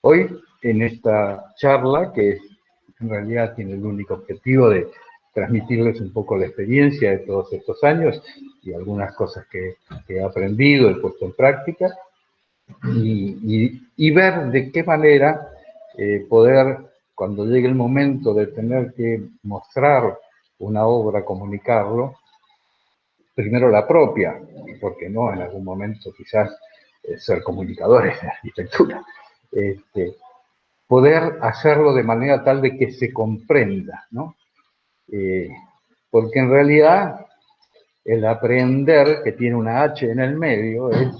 Hoy, en esta charla, que en realidad tiene el único objetivo de transmitirles un poco la experiencia de todos estos años y algunas cosas que he aprendido, he puesto en práctica, y ver de qué manera poder, cuando llegue el momento de tener que mostrar una obra, comunicarlo, primero la propia, porque no en algún momento quizás ser comunicadores de arquitectura, poder hacerlo de manera tal de que se comprenda, ¿no? Porque en realidad el aprender, que tiene una H en el medio, es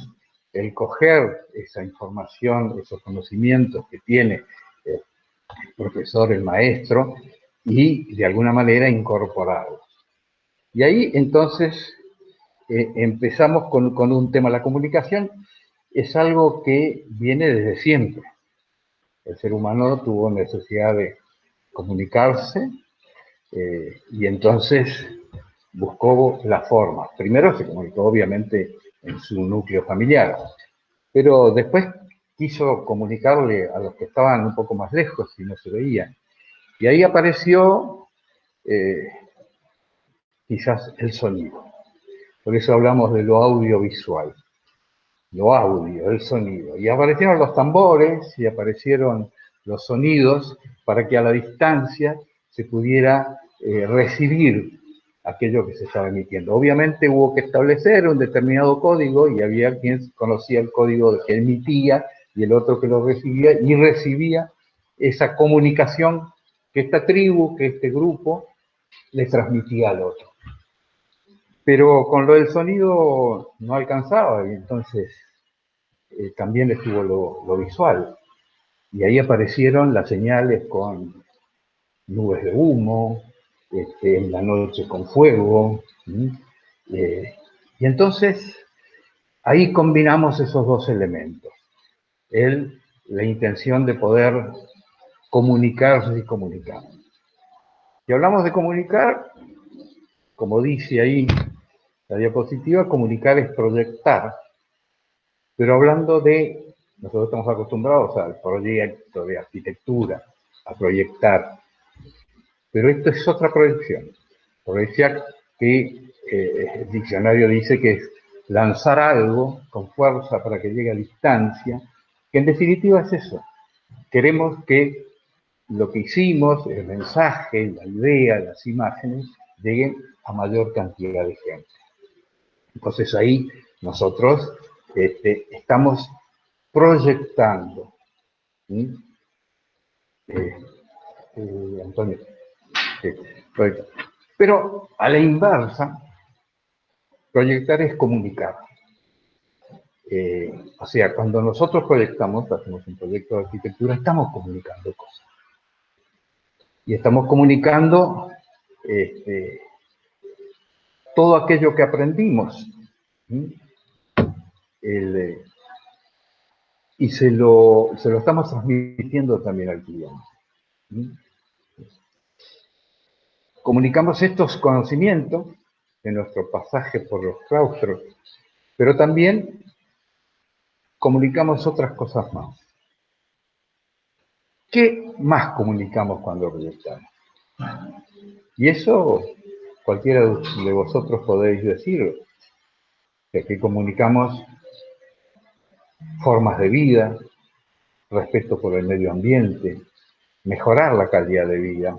el coger esa información, esos conocimientos que tiene el profesor, el maestro, y de alguna manera incorporarlos. Y ahí entonces empezamos con un tema. La comunicación es algo que viene desde siempre. El ser humano tuvo necesidad de comunicarse y entonces buscó la forma. Primero se comunicó obviamente en su núcleo familiar, pero después quiso comunicarle a los que estaban un poco más lejos y no se veían. Y ahí apareció quizás el sonido. Por eso hablamos de lo audiovisual. Lo audio, el sonido. Y aparecieron los tambores y aparecieron los sonidos para que a la distancia se pudiera recibir aquello que se estaba emitiendo. Obviamente hubo que establecer un determinado código y había quien conocía el código que emitía y el otro que lo recibía y recibía esa comunicación que esta tribu, que este grupo le transmitía al otro. Pero con lo del sonido no alcanzaba y entonces también estuvo lo visual. Y ahí aparecieron las señales con nubes de humo, en la noche con fuego. Y entonces ahí combinamos esos dos elementos. La intención de poder comunicarse y comunicar. Si hablamos de comunicar, como dice ahí la diapositiva, comunicar es proyectar. Pero hablando de, nosotros estamos acostumbrados al proyecto de arquitectura, a proyectar, pero esto es otra proyección. Proyección que el diccionario dice que es lanzar algo con fuerza para que llegue a distancia, que en definitiva es eso. Queremos que lo que hicimos, el mensaje, la idea, las imágenes, lleguen a mayor cantidad de gente. Entonces ahí nosotros estamos proyectando. Antonio. Pero a la inversa, proyectar es comunicar. O sea, cuando nosotros proyectamos, hacemos un proyecto de arquitectura, estamos comunicando cosas. Y estamos comunicando todo aquello que aprendimos. Y se lo estamos transmitiendo también al cliente. Comunicamos estos conocimientos de nuestro pasaje por los claustros, pero también comunicamos otras cosas más. ¿Qué más comunicamos cuando proyectamos? Y eso cualquiera de vosotros podéis decirlo, que comunicamos formas de vida, respeto por el medio ambiente, mejorar la calidad de vida.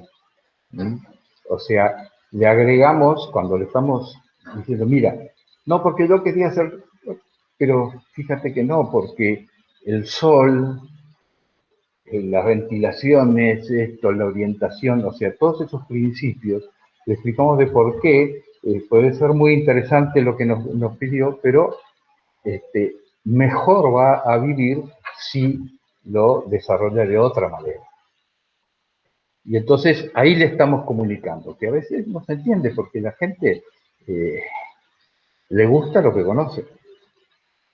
O sea, le agregamos, cuando le estamos diciendo, mira, no porque yo quería hacer, pero fíjate que no, porque el sol, las ventilaciones, la orientación, o sea, todos esos principios, le explicamos de por qué, puede ser muy interesante lo que nos pidió, pero mejor va a vivir si lo desarrolla de otra manera. Y entonces ahí le estamos comunicando, que a veces no se entiende porque la gente le gusta lo que conoce.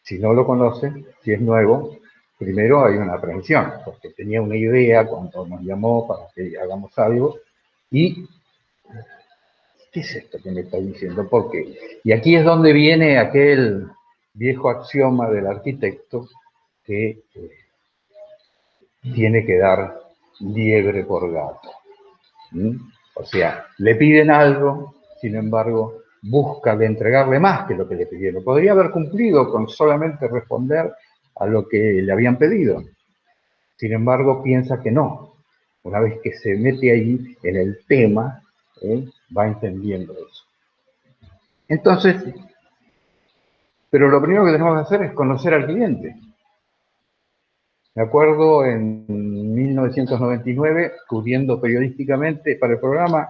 Si no lo conoce, si es nuevo, primero hay una aprehensión, porque tenía una idea cuando nos llamó para que hagamos algo, y ¿qué es esto que me está diciendo? ¿Por qué? Y aquí es donde viene aquel viejo axioma del arquitecto que tiene que dar liebre por gato. ¿Mm? O sea, le piden algo, sin embargo, busca de entregarle más que lo que le pidieron. Podría haber cumplido con solamente responder a lo que le habían pedido. Sin embargo, piensa que no. Una vez que se mete ahí en el tema, va entendiendo eso. Entonces, pero lo primero que tenemos que hacer es conocer al cliente. Me acuerdo en 1999, cubriendo periodísticamente para el programa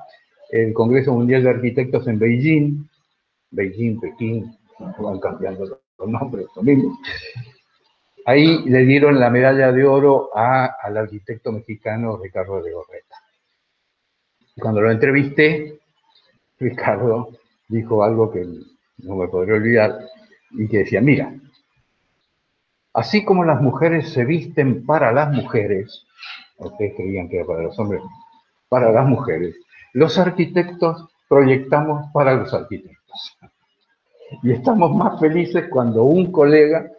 el Congreso Mundial de Arquitectos en Beijing, Pekín, van cambiando los nombres, lo mismo. Ahí le dieron la medalla de oro al arquitecto mexicano Ricardo Legorreta. Cuando lo entrevisté, Ricardo dijo algo que no me podré olvidar, y que decía, mira, así como las mujeres se visten para las mujeres, ustedes creían que era para los hombres, para las mujeres, los arquitectos proyectamos para los arquitectos. Y estamos más felices cuando un colega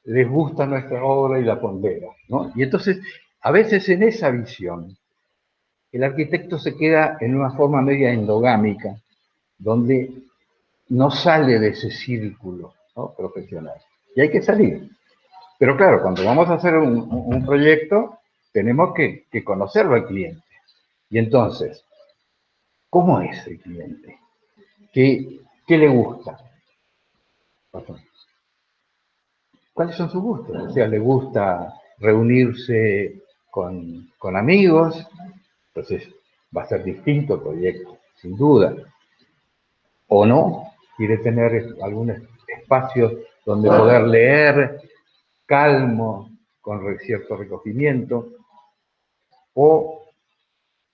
les gusta nuestra obra y la pondera, ¿no? Y entonces, a veces en esa visión, el arquitecto se queda en una forma media endogámica, donde no sale de ese círculo, ¿no?, profesional. Y hay que salir. Pero claro, cuando vamos a hacer un proyecto, tenemos que conocerlo al cliente. Y entonces, ¿cómo es el cliente? ¿Qué le gusta? ¿Cuáles son sus gustos? O sea, le gusta reunirse con amigos, entonces va a ser distinto el proyecto, sin duda. O no, quiere tener algún espacio donde poder leer, calmo, con cierto recogimiento, o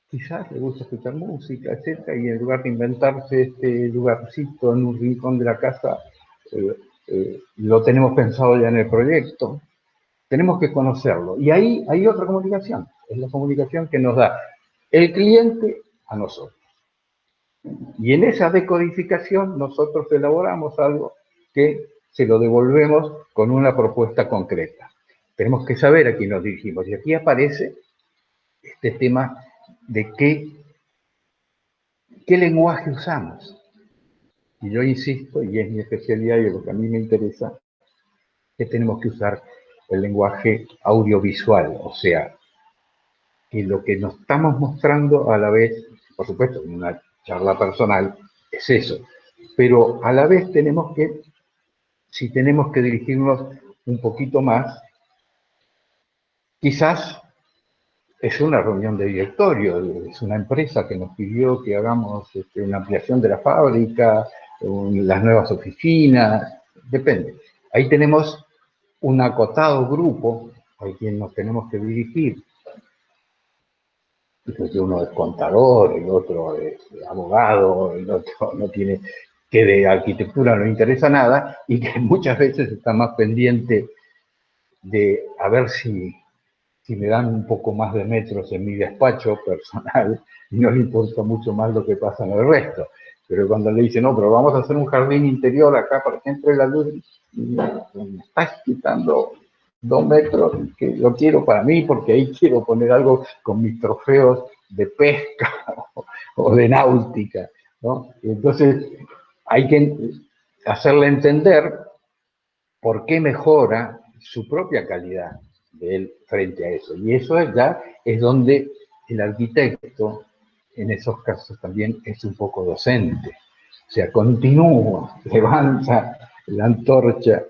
quizás le gusta escuchar música, etc. Y en lugar de inventarse este lugarcito en un rincón de la casa, lo tenemos pensado ya en el proyecto. Tenemos que conocerlo. Y ahí hay otra comunicación. Es la comunicación que nos da el cliente a nosotros. Y en esa decodificación nosotros elaboramos algo que se lo devolvemos con una propuesta concreta. Tenemos que saber a quién nos dirigimos. Y aquí aparece este tema de qué lenguaje usamos. Y yo insisto, y es mi especialidad y es lo que a mí me interesa, que tenemos que usar el lenguaje audiovisual, o sea, que lo que nos estamos mostrando a la vez, por supuesto, en una charla personal, es eso, pero a la vez tenemos que, si tenemos que dirigirnos un poquito más, quizás es una reunión de directorio, es una empresa que nos pidió que hagamos una ampliación de la fábrica, las nuevas oficinas, depende. Ahí tenemos un acotado grupo al quien nos tenemos que dirigir. Entonces uno es contador, el otro es abogado, el otro no tiene, que de arquitectura no interesa nada y que muchas veces está más pendiente de a ver si me dan un poco más de metros en mi despacho personal y no le importa mucho más lo que pasa en el resto. Pero cuando le dicen, no, pero vamos a hacer un jardín interior acá para que entre la luz, me estás quitando 2 metros, que lo quiero para mí porque ahí quiero poner algo con mis trofeos de pesca o de náutica, ¿no? Entonces hay que hacerle entender por qué mejora su propia calidad de él frente a eso. Y eso ya es donde el arquitecto, en esos casos también, es un poco docente. O sea, continúa, levanta la antorcha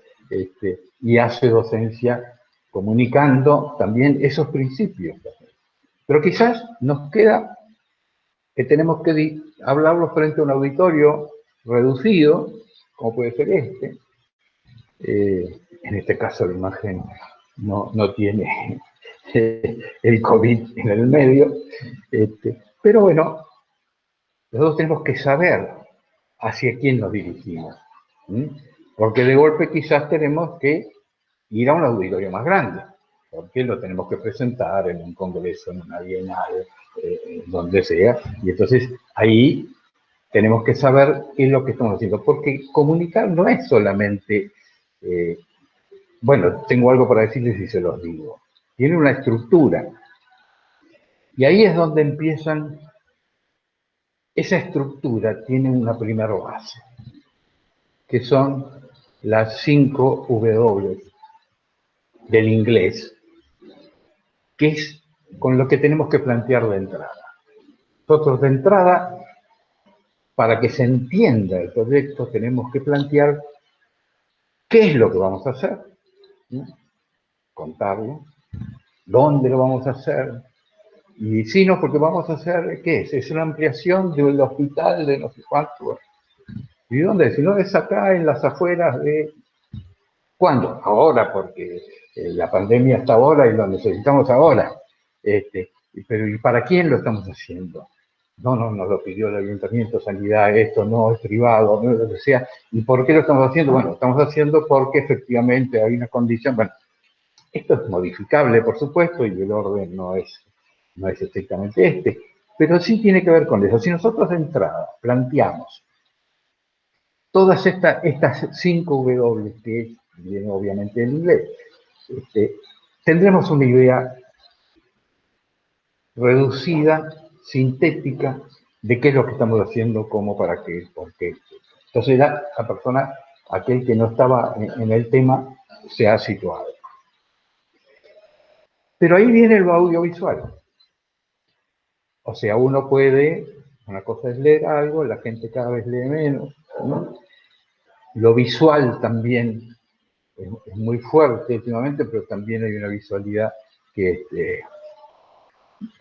y hace docencia comunicando también esos principios. Pero quizás nos queda que tenemos que hablarlo frente a un auditorio reducido, como puede ser este. En este caso la imagen no tiene el COVID en el medio, pero bueno, nosotros tenemos que saber hacia quién nos dirigimos, porque de golpe quizás tenemos que ir a un auditorio más grande, porque lo tenemos que presentar en un congreso, en una bienal, donde sea, y entonces ahí tenemos que saber qué es lo que estamos haciendo, porque comunicar no es solamente, bueno, tengo algo para decirles y se los digo, tiene una estructura, y ahí es donde empiezan, esa estructura tiene una primera base, que son las 5 W del inglés, que es con lo que tenemos que plantear de entrada. Nosotros de entrada, para que se entienda el proyecto, tenemos que plantear qué es lo que vamos a hacer, ¿no? Contarlo, dónde lo vamos a hacer, y si no, porque vamos a hacer, ¿qué es? Es una ampliación del hospital de no sé cuánto. ¿Y dónde? Si no es acá en las afueras de... ¿Cuándo? Ahora, porque la pandemia está ahora y lo necesitamos ahora. Pero ¿y para quién lo estamos haciendo? No, nos lo pidió el Ayuntamiento, Sanidad, esto no es privado, no es lo que sea. ¿Y por qué lo estamos haciendo? Bueno, lo estamos haciendo porque efectivamente hay una condición. Bueno, esto es modificable, por supuesto, y el orden no es estrictamente este, pero sí tiene que ver con eso. Si nosotros de entrada planteamos todas estas 5 W, que viene obviamente en inglés, tendremos una idea reducida, sintética, de qué es lo que estamos haciendo, cómo, para qué, por qué. Entonces la persona, aquel que no estaba en el tema, se ha situado. Pero ahí viene lo audiovisual. O sea, uno puede, una cosa es leer algo, la gente cada vez lee menos, ¿no? Lo visual también es muy fuerte últimamente, pero también hay una visualidad que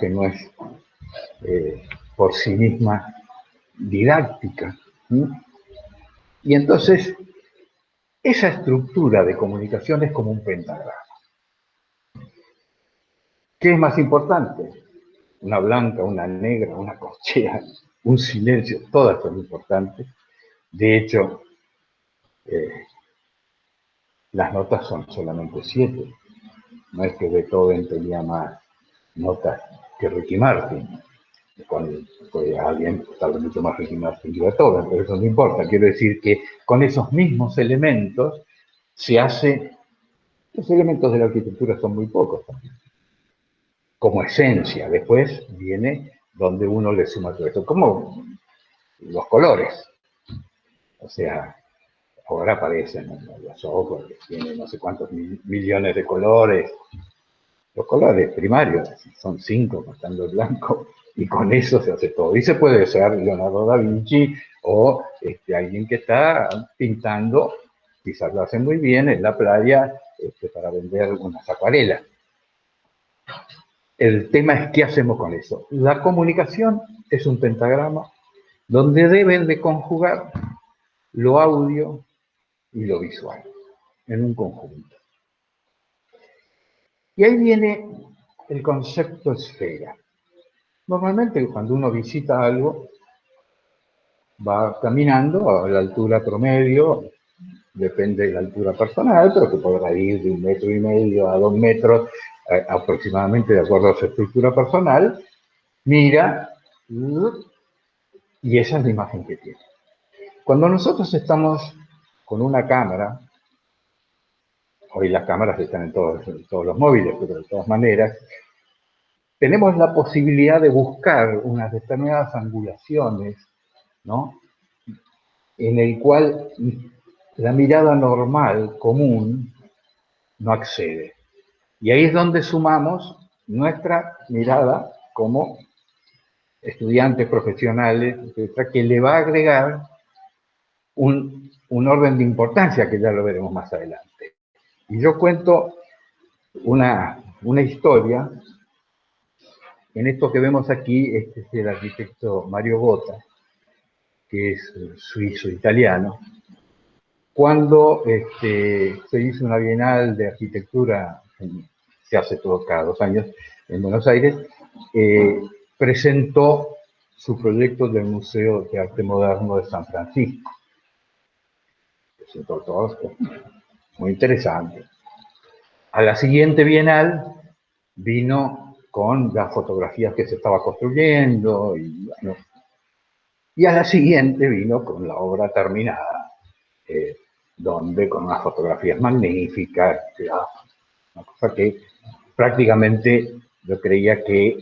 no es por sí misma didáctica, ¿no? Y entonces, esa estructura de comunicación es como un pentagrama. ¿Qué es más importante? Una blanca, una negra, una corchea, un silencio, todas son importantes. De hecho, las notas son solamente 7. No es que Beethoven tenía más notas que Ricky Martin. Puede alguien sabe mucho más Ricky Martin que Beethoven, pero eso no importa. Quiero decir que con esos mismos elementos se hace... Los elementos de la arquitectura son muy pocos también, como esencia. Después viene donde uno le suma todo esto, como los colores. O sea, ahora aparecen en los ojos, que tienen no sé cuántos millones de colores. Los colores primarios son 5, contando el blanco, y con eso se hace todo. Y se puede ser Leonardo da Vinci o alguien que está pintando, quizás lo hace muy bien en la playa para vender unas acuarelas. El tema es qué hacemos con eso. La comunicación es un pentagrama donde deben de conjugar lo audio y lo visual en un conjunto. Y ahí viene el concepto esfera. Normalmente cuando uno visita algo, va caminando a la altura promedio, depende de la altura personal, pero que podrá ir de 1,5 metros a 2 metros aproximadamente de acuerdo a su estructura personal, mira, y esa es la imagen que tiene. Cuando nosotros estamos con una cámara, hoy las cámaras están en todos los móviles, pero de todas maneras, tenemos la posibilidad de buscar unas determinadas angulaciones, ¿no? En el cual la mirada normal, común, no accede. Y ahí es donde sumamos nuestra mirada como estudiantes profesionales, etcétera, que le va a agregar un orden de importancia que ya lo veremos más adelante. Y yo cuento una historia. En esto que vemos aquí, este es el arquitecto Mario Botta, que es suizo-italiano. Cuando se hizo una bienal de arquitectura, se hace todo cada 2 años, en Buenos Aires, presentó su proyecto del Museo de Arte Moderno de San Francisco. Presentó todo, muy interesante. A la siguiente bienal vino con las fotografías que se estaba construyendo y bueno, Y a la siguiente vino con la obra terminada, donde con unas fotografías magníficas, una cosa que prácticamente yo creía que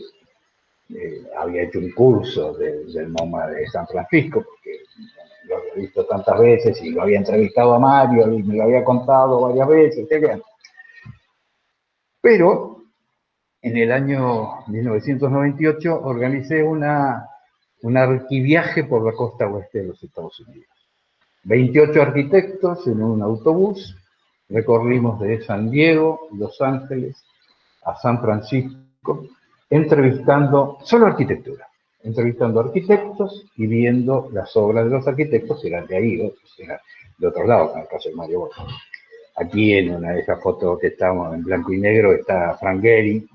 había hecho un curso del MoMA de San Francisco, porque lo había visto tantas veces y lo había entrevistado a Mario y me lo había contado varias veces, etc. Pero en el año 1998 organicé un arquiviaje por la costa oeste de los Estados Unidos. 28 arquitectos en un autobús, recorrimos de San Diego, Los Ángeles, a San Francisco, entrevistando, solo arquitectura, entrevistando arquitectos y viendo las obras de los arquitectos, que eran de ahí, eran de otro lado, en el caso de Mario Borges. Aquí en una de esas fotos que estamos en blanco y negro está Frank Gehry,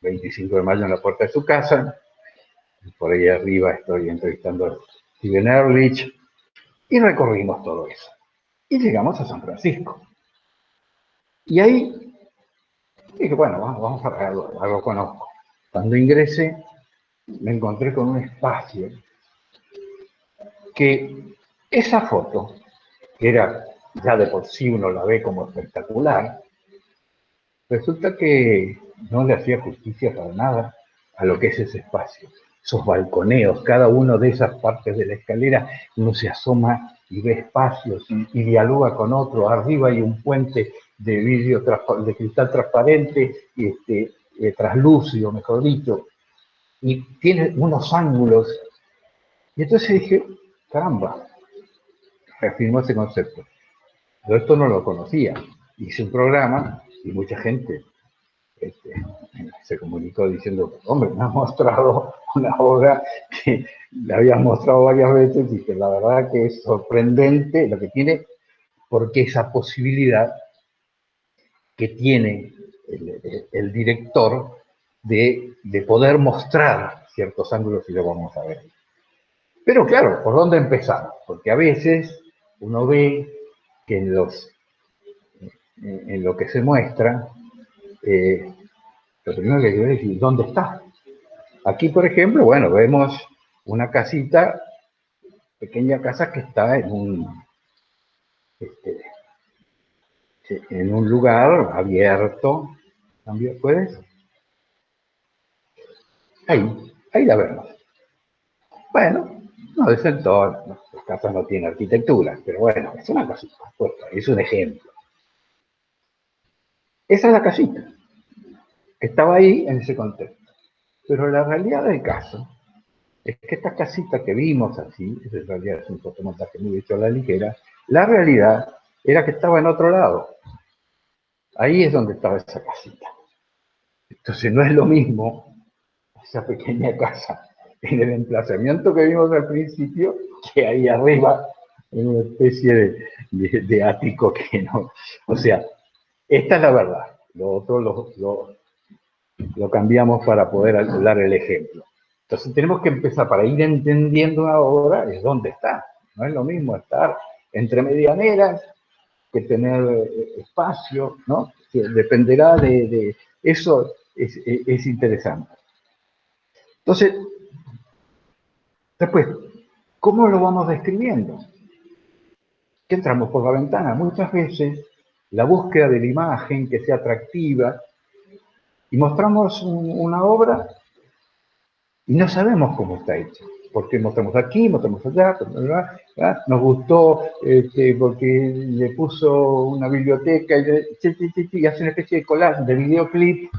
25 de mayo en la puerta de su casa, por ahí arriba estoy entrevistando a Steven Ehrlich, y recorrimos todo eso. Y llegamos a San Francisco. Y ahí dije, bueno, vamos a ver algo, algo conozco. Cuando ingresé, me encontré con un espacio que esa foto, que era ya de por sí uno la ve como espectacular, resulta que no le hacía justicia para nada a lo que es ese espacio. Esos balconeos, cada uno de esas partes de la escalera, uno se asoma y ve espacios y dialoga con otro. Arriba hay un puente de vidrio, de cristal transparente, traslúcido, mejor dicho, y tiene unos ángulos. Y entonces dije, caramba, reafirmó ese concepto. Yo esto no lo conocía. Hice un programa y mucha gente se comunicó diciendo, hombre, me has mostrado una obra que la habías mostrado varias veces y que la verdad que es sorprendente lo que tiene, porque esa posibilidad que tiene el director de poder mostrar ciertos ángulos y lo vamos a ver. Pero claro, ¿por dónde empezamos? Porque a veces uno ve que en lo que se muestra, lo primero que hay que ver es dónde está. Aquí, por ejemplo, bueno, vemos una casita, pequeña casa que está en un lugar abierto. ¿También puedes? Ahí la vemos. Bueno, no es el todo, las casas no tienen arquitectura, pero bueno, es una casita, pues, es un ejemplo. Esa es la casita, que estaba ahí en ese contexto. Pero la realidad del caso es que esta casita que vimos así, en realidad es un fotomontaje muy hecho a la ligera, la realidad era que estaba en otro lado. Ahí es donde estaba esa casita. Entonces no es lo mismo esa pequeña casa en el emplazamiento que vimos al principio que ahí arriba en una especie de ático que no. O sea, esta es la verdad. Lo otro lo cambiamos para poder dar el ejemplo. Entonces tenemos que empezar para ir entendiendo ahora es dónde está. No es lo mismo estar entre medianeras que tener espacio, ¿no? Que dependerá de eso, es interesante. Entonces, después, ¿cómo lo vamos describiendo? Que entramos por la ventana. Muchas veces la búsqueda de la imagen que sea atractiva y mostramos una obra y no sabemos cómo está hecha. Porque mostramos aquí, mostramos allá, nos gustó porque le puso una biblioteca y hace una especie de collage de videoclip.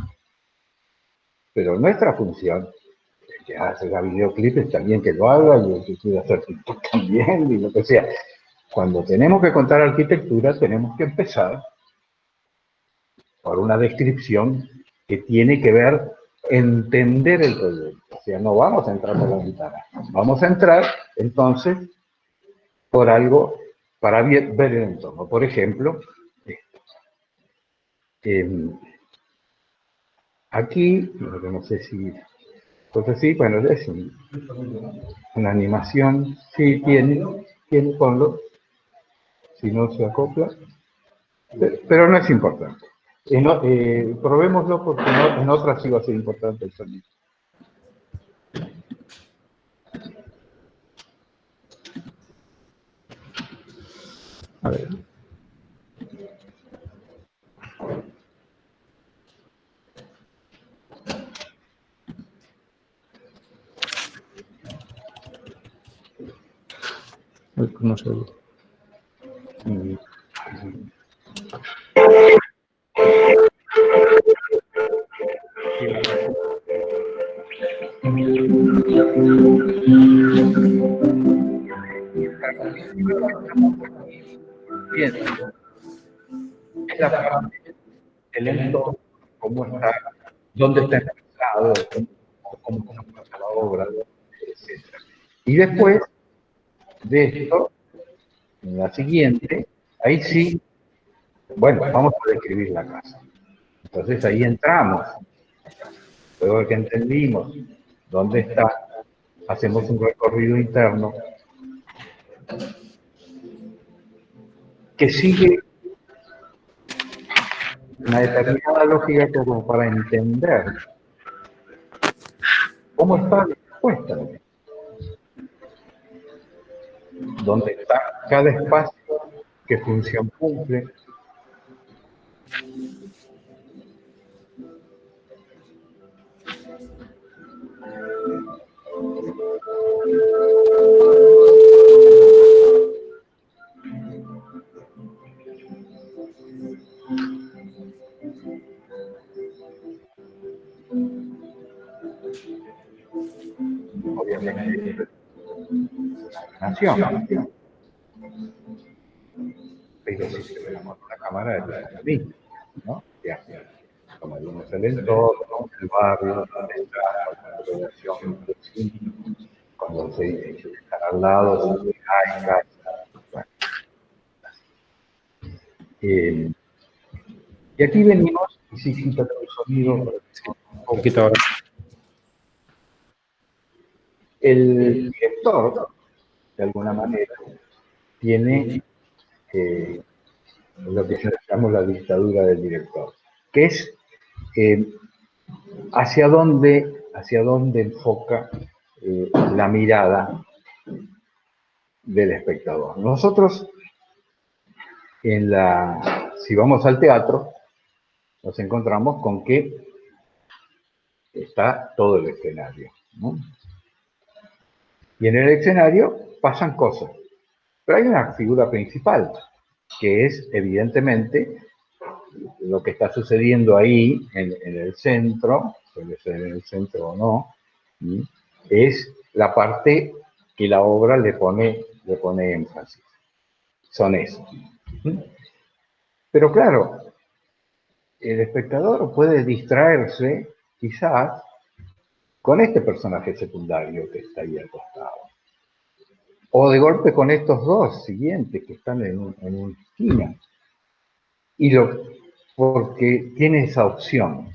Pero nuestra función, el que hace la videoclip es también que lo haga y el que quiere hacer TikTok también y lo que sea. Cuando tenemos que contar arquitectura, tenemos que empezar por una descripción que tiene que ver entender el proyecto. O sea, no vamos a entrar por la ventana. Vamos a entrar, entonces, por algo para ver el entorno. Por ejemplo, aquí, no sé si... Entonces sí, bueno, es una animación. Sí, tiene, ponlo. Si no se acopla. Pero no es importante. Probémoslo porque en otras sí va a ser importante el sonido. A ver. No sé. Bien, es la parte del entorno, cómo está, dónde está empezado, cómo está puesta la obra, etc. Y después de esto, en la siguiente, ahí sí, bueno, vamos a describir la casa. Entonces ahí entramos, luego de que entendimos dónde está, hacemos un recorrido interno que sigue una determinada lógica como para entender cómo está dispuesta, dónde está cada espacio, qué función cumple. Obviamente, nación. Pero si tenemos la cámara de mí, ¿no? Ya, como vimos el entorno, el barrio, donde está la población, cuando los edificios están al lado, si hay casas, bueno. Y aquí venimos, y sí, quítate el sonido. Poquito ahora. El director, de alguna manera, tiene lo que llamamos la dictadura del director, que es hacia dónde enfoca la mirada del espectador. Nosotros, si vamos al teatro, nos encontramos con que está todo el escenario, ¿no? Y en el escenario pasan cosas, pero hay una figura principal, que es evidentemente lo que está sucediendo ahí en el centro, puede ser en el centro o no, es la parte que la obra le pone énfasis. Son esos. Pero claro, el espectador puede distraerse quizás con este personaje secundario que está ahí al costado. O de golpe con estos dos siguientes que están en una esquina. Porque tiene esa opción.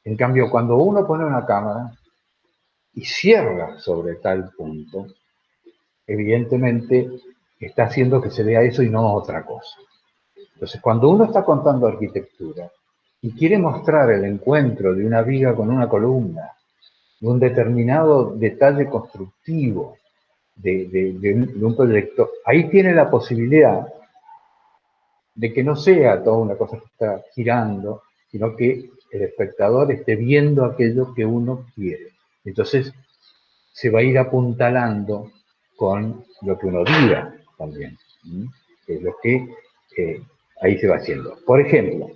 En cambio, cuando uno pone una cámara y cierra sobre tal punto, evidentemente está haciendo que se vea eso y no otra cosa. Entonces, cuando uno está contando arquitectura y quiere mostrar el encuentro de una viga con una columna, de un determinado detalle constructivo, de un proyecto, ahí tiene la posibilidad de que no sea toda una cosa que está girando, sino que el espectador esté viendo aquello que uno quiere. Entonces, se va a ir apuntalando con lo que uno diga también, que es lo que ahí se va haciendo. Por ejemplo,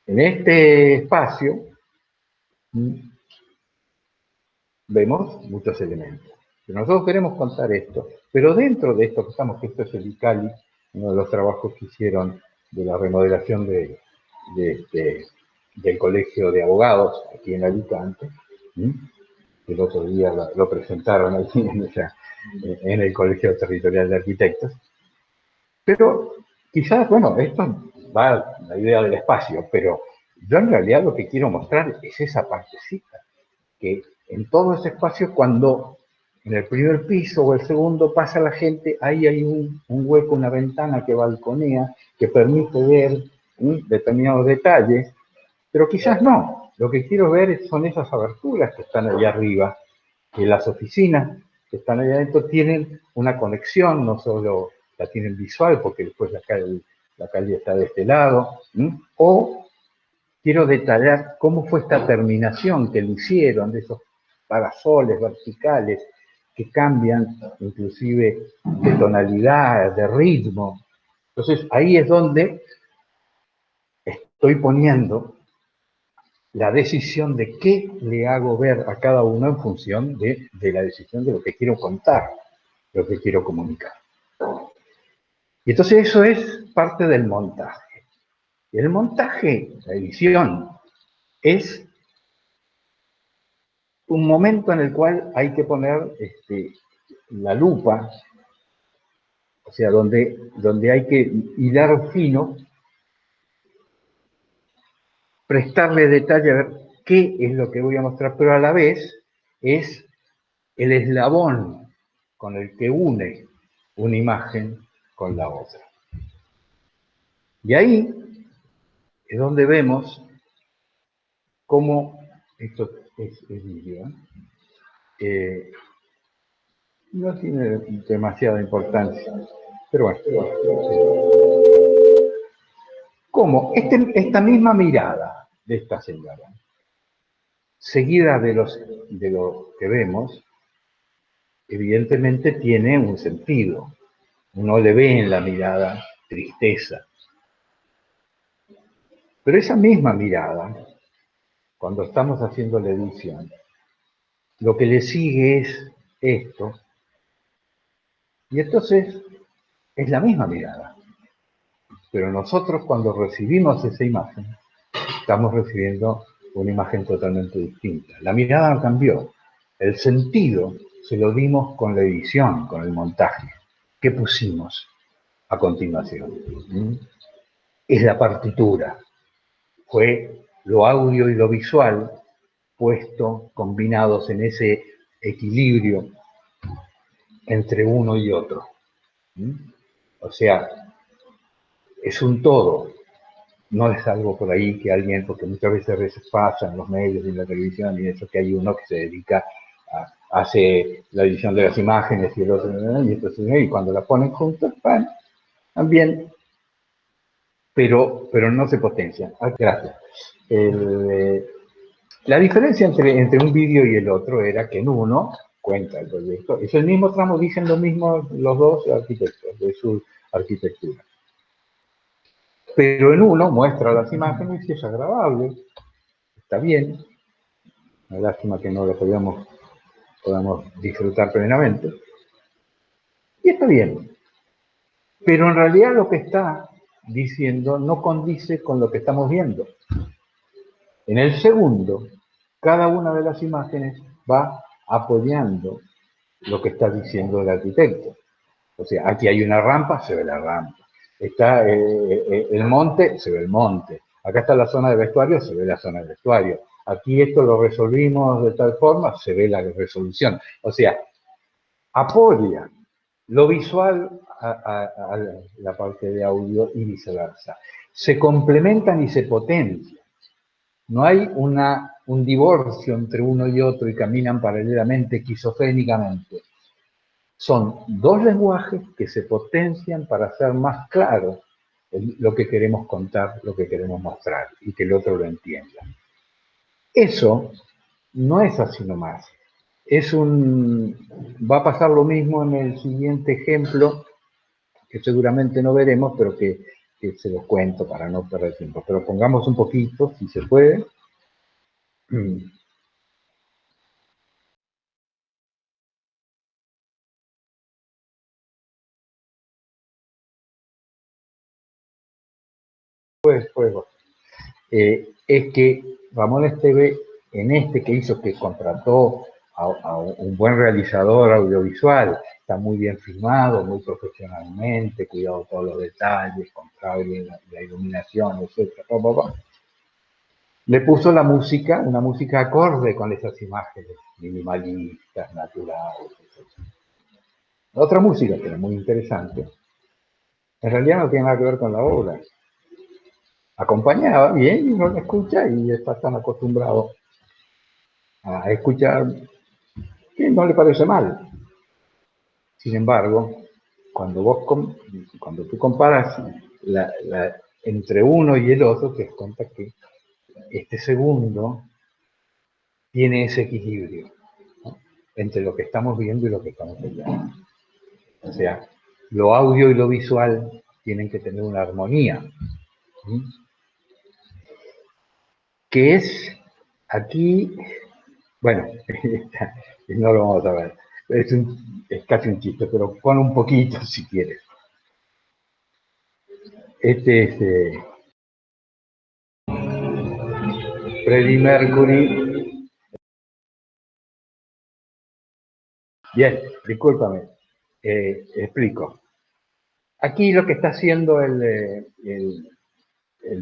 en este espacio vemos muchos elementos. Nosotros queremos contar esto, pero dentro de esto que estamos, que esto es el ICALI, uno de los trabajos que hicieron de la remodelación del Colegio de Abogados aquí en Alicante, el otro día lo presentaron aquí en el Colegio Territorial de Arquitectos. Pero quizás, bueno, esto va a la idea del espacio, pero yo en realidad lo que quiero mostrar es esa partecita, que en todo ese espacio, cuando en el primer piso o el segundo pasa la gente, ahí hay un hueco, una ventana que balconea, que permite ver determinados detalles, pero quizás no. Lo que quiero ver son esas aberturas que están allá arriba, que las oficinas que están allá adentro tienen una conexión, no solo la tienen visual porque después la calle está de este lado, o quiero detallar cómo fue esta terminación que le hicieron de esos parasoles verticales que cambian inclusive de tonalidad, de ritmo. Entonces ahí es donde estoy poniendo la decisión de qué le hago ver a cada uno en función de la decisión de lo que quiero contar, lo que quiero comunicar. Y entonces eso es parte del montaje. Y el montaje, la edición, es un momento en el cual hay que poner la lupa, o sea, donde hay que hilar fino, prestarle detalle a ver qué es lo que voy a mostrar, pero a la vez es el eslabón con el que une una imagen con la otra. Y ahí es donde vemos cómo, esto es vídeo, no tiene demasiada importancia, pero bueno, cómo esta misma mirada de esta señora, seguida de lo que vemos, evidentemente tiene un sentido. Uno le ve en la mirada tristeza. Pero esa misma mirada, cuando estamos haciendo la edición, lo que le sigue es esto, y entonces es la misma mirada. Pero nosotros cuando recibimos esa imagen, estamos recibiendo una imagen totalmente distinta. La mirada no cambió, el sentido se lo dimos con la edición, con el montaje. ¿Qué pusimos a continuación? Es la partitura. Fue lo audio y lo visual puesto, combinados en ese equilibrio entre uno y otro. O sea, es un todo, no es algo por ahí que alguien, porque muchas veces pasa en los medios y en la televisión y eso, que hay uno que se dedica hace la edición de las imágenes y el otro, y cuando la ponen juntas, también, pero no se potencia. Gracias. La diferencia entre un vídeo y el otro era que en uno cuenta el proyecto, es el mismo tramo, dicen lo mismo los dos arquitectos de su arquitectura. Pero en uno muestra las imágenes y es agradable, está bien, una lástima que no lo podamos disfrutar plenamente, y está bien. Pero en realidad lo que está diciendo no condice con lo que estamos viendo. En el segundo, cada una de las imágenes va apoyando lo que está diciendo el arquitecto. O sea, aquí hay una rampa, se ve la rampa. Está el monte, se ve el monte. Acá está la zona de vestuario, se ve la zona de vestuario. Aquí esto lo resolvimos de tal forma, se ve la resolución. O sea, apoya lo visual a la parte de audio y viceversa. Se complementan y se potencian. No hay un divorcio entre uno y otro y caminan paralelamente, esquizofrénicamente. Son dos lenguajes que se potencian para hacer más claro lo que queremos contar, lo que queremos mostrar, y que el otro lo entienda. Eso no es así nomás. Va a pasar lo mismo en el siguiente ejemplo, que seguramente no veremos, pero que se los cuento para no perder tiempo. Pero pongamos un poquito, si se puede. Es que Ramón Esteve, en que hizo, que contrató a un buen realizador audiovisual, está muy bien filmado, muy profesionalmente, cuidado todos los detalles, contrario bien la iluminación, etc. Le puso la música, una música acorde con esas imágenes minimalistas, naturales, etc. Otra música que era muy interesante, en realidad no tiene nada que ver con la obra. Acompañaba bien y uno la escucha y está tan acostumbrado a escuchar que no le parece mal. Sin embargo, cuando tú comparas entre uno y el otro, te das cuenta que este segundo tiene ese equilibrio, ¿no?, entre lo que estamos viendo y lo que estamos oyendo. O sea, lo audio y lo visual tienen que tener una armonía, ¿sí?, que es aquí, bueno, no lo vamos a ver, es casi un chiste, pero pon un poquito si quieres. Este es Freddie Mercury. Bien, discúlpame, explico. Aquí lo que está haciendo el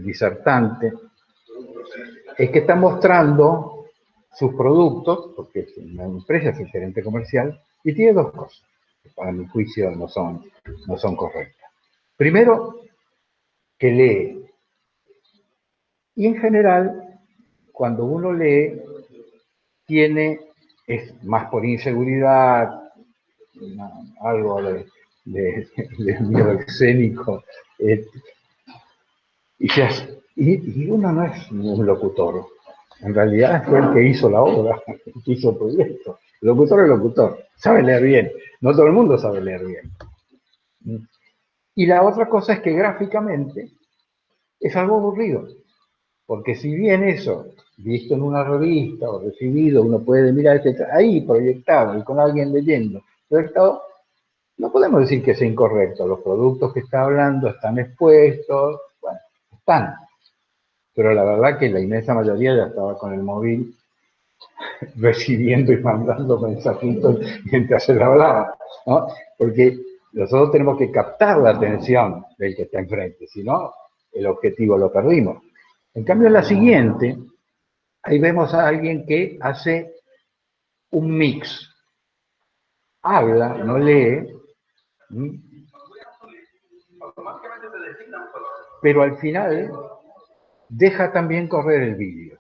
disertante es que está mostrando sus productos, porque es una empresa, es el gerente comercial, y tiene dos cosas que para mi juicio no son correctas. Primero, que lee. Y en general, cuando uno lee, es más por inseguridad, algo de miedo escénico, y uno no es un locutor. En realidad fue el que hizo la obra, el que hizo el proyecto. El locutor es locutor, sabe leer bien. No todo el mundo sabe leer bien. Y la otra cosa es que gráficamente es algo aburrido. Porque si bien eso, visto en una revista o recibido, uno puede mirar ahí proyectado y con alguien leyendo, proyectado, no podemos decir que sea incorrecto. Los productos que está hablando están expuestos, bueno, están. Pero la verdad que la inmensa mayoría ya estaba con el móvil recibiendo y mandando mensajitos mientras él hablaba, ¿no? Porque nosotros tenemos que captar la atención del que está enfrente, si no, el objetivo lo perdimos. En cambio, en la siguiente, ahí vemos a alguien que hace un mix. Habla, no lee, pero al final deja también correr el vídeo.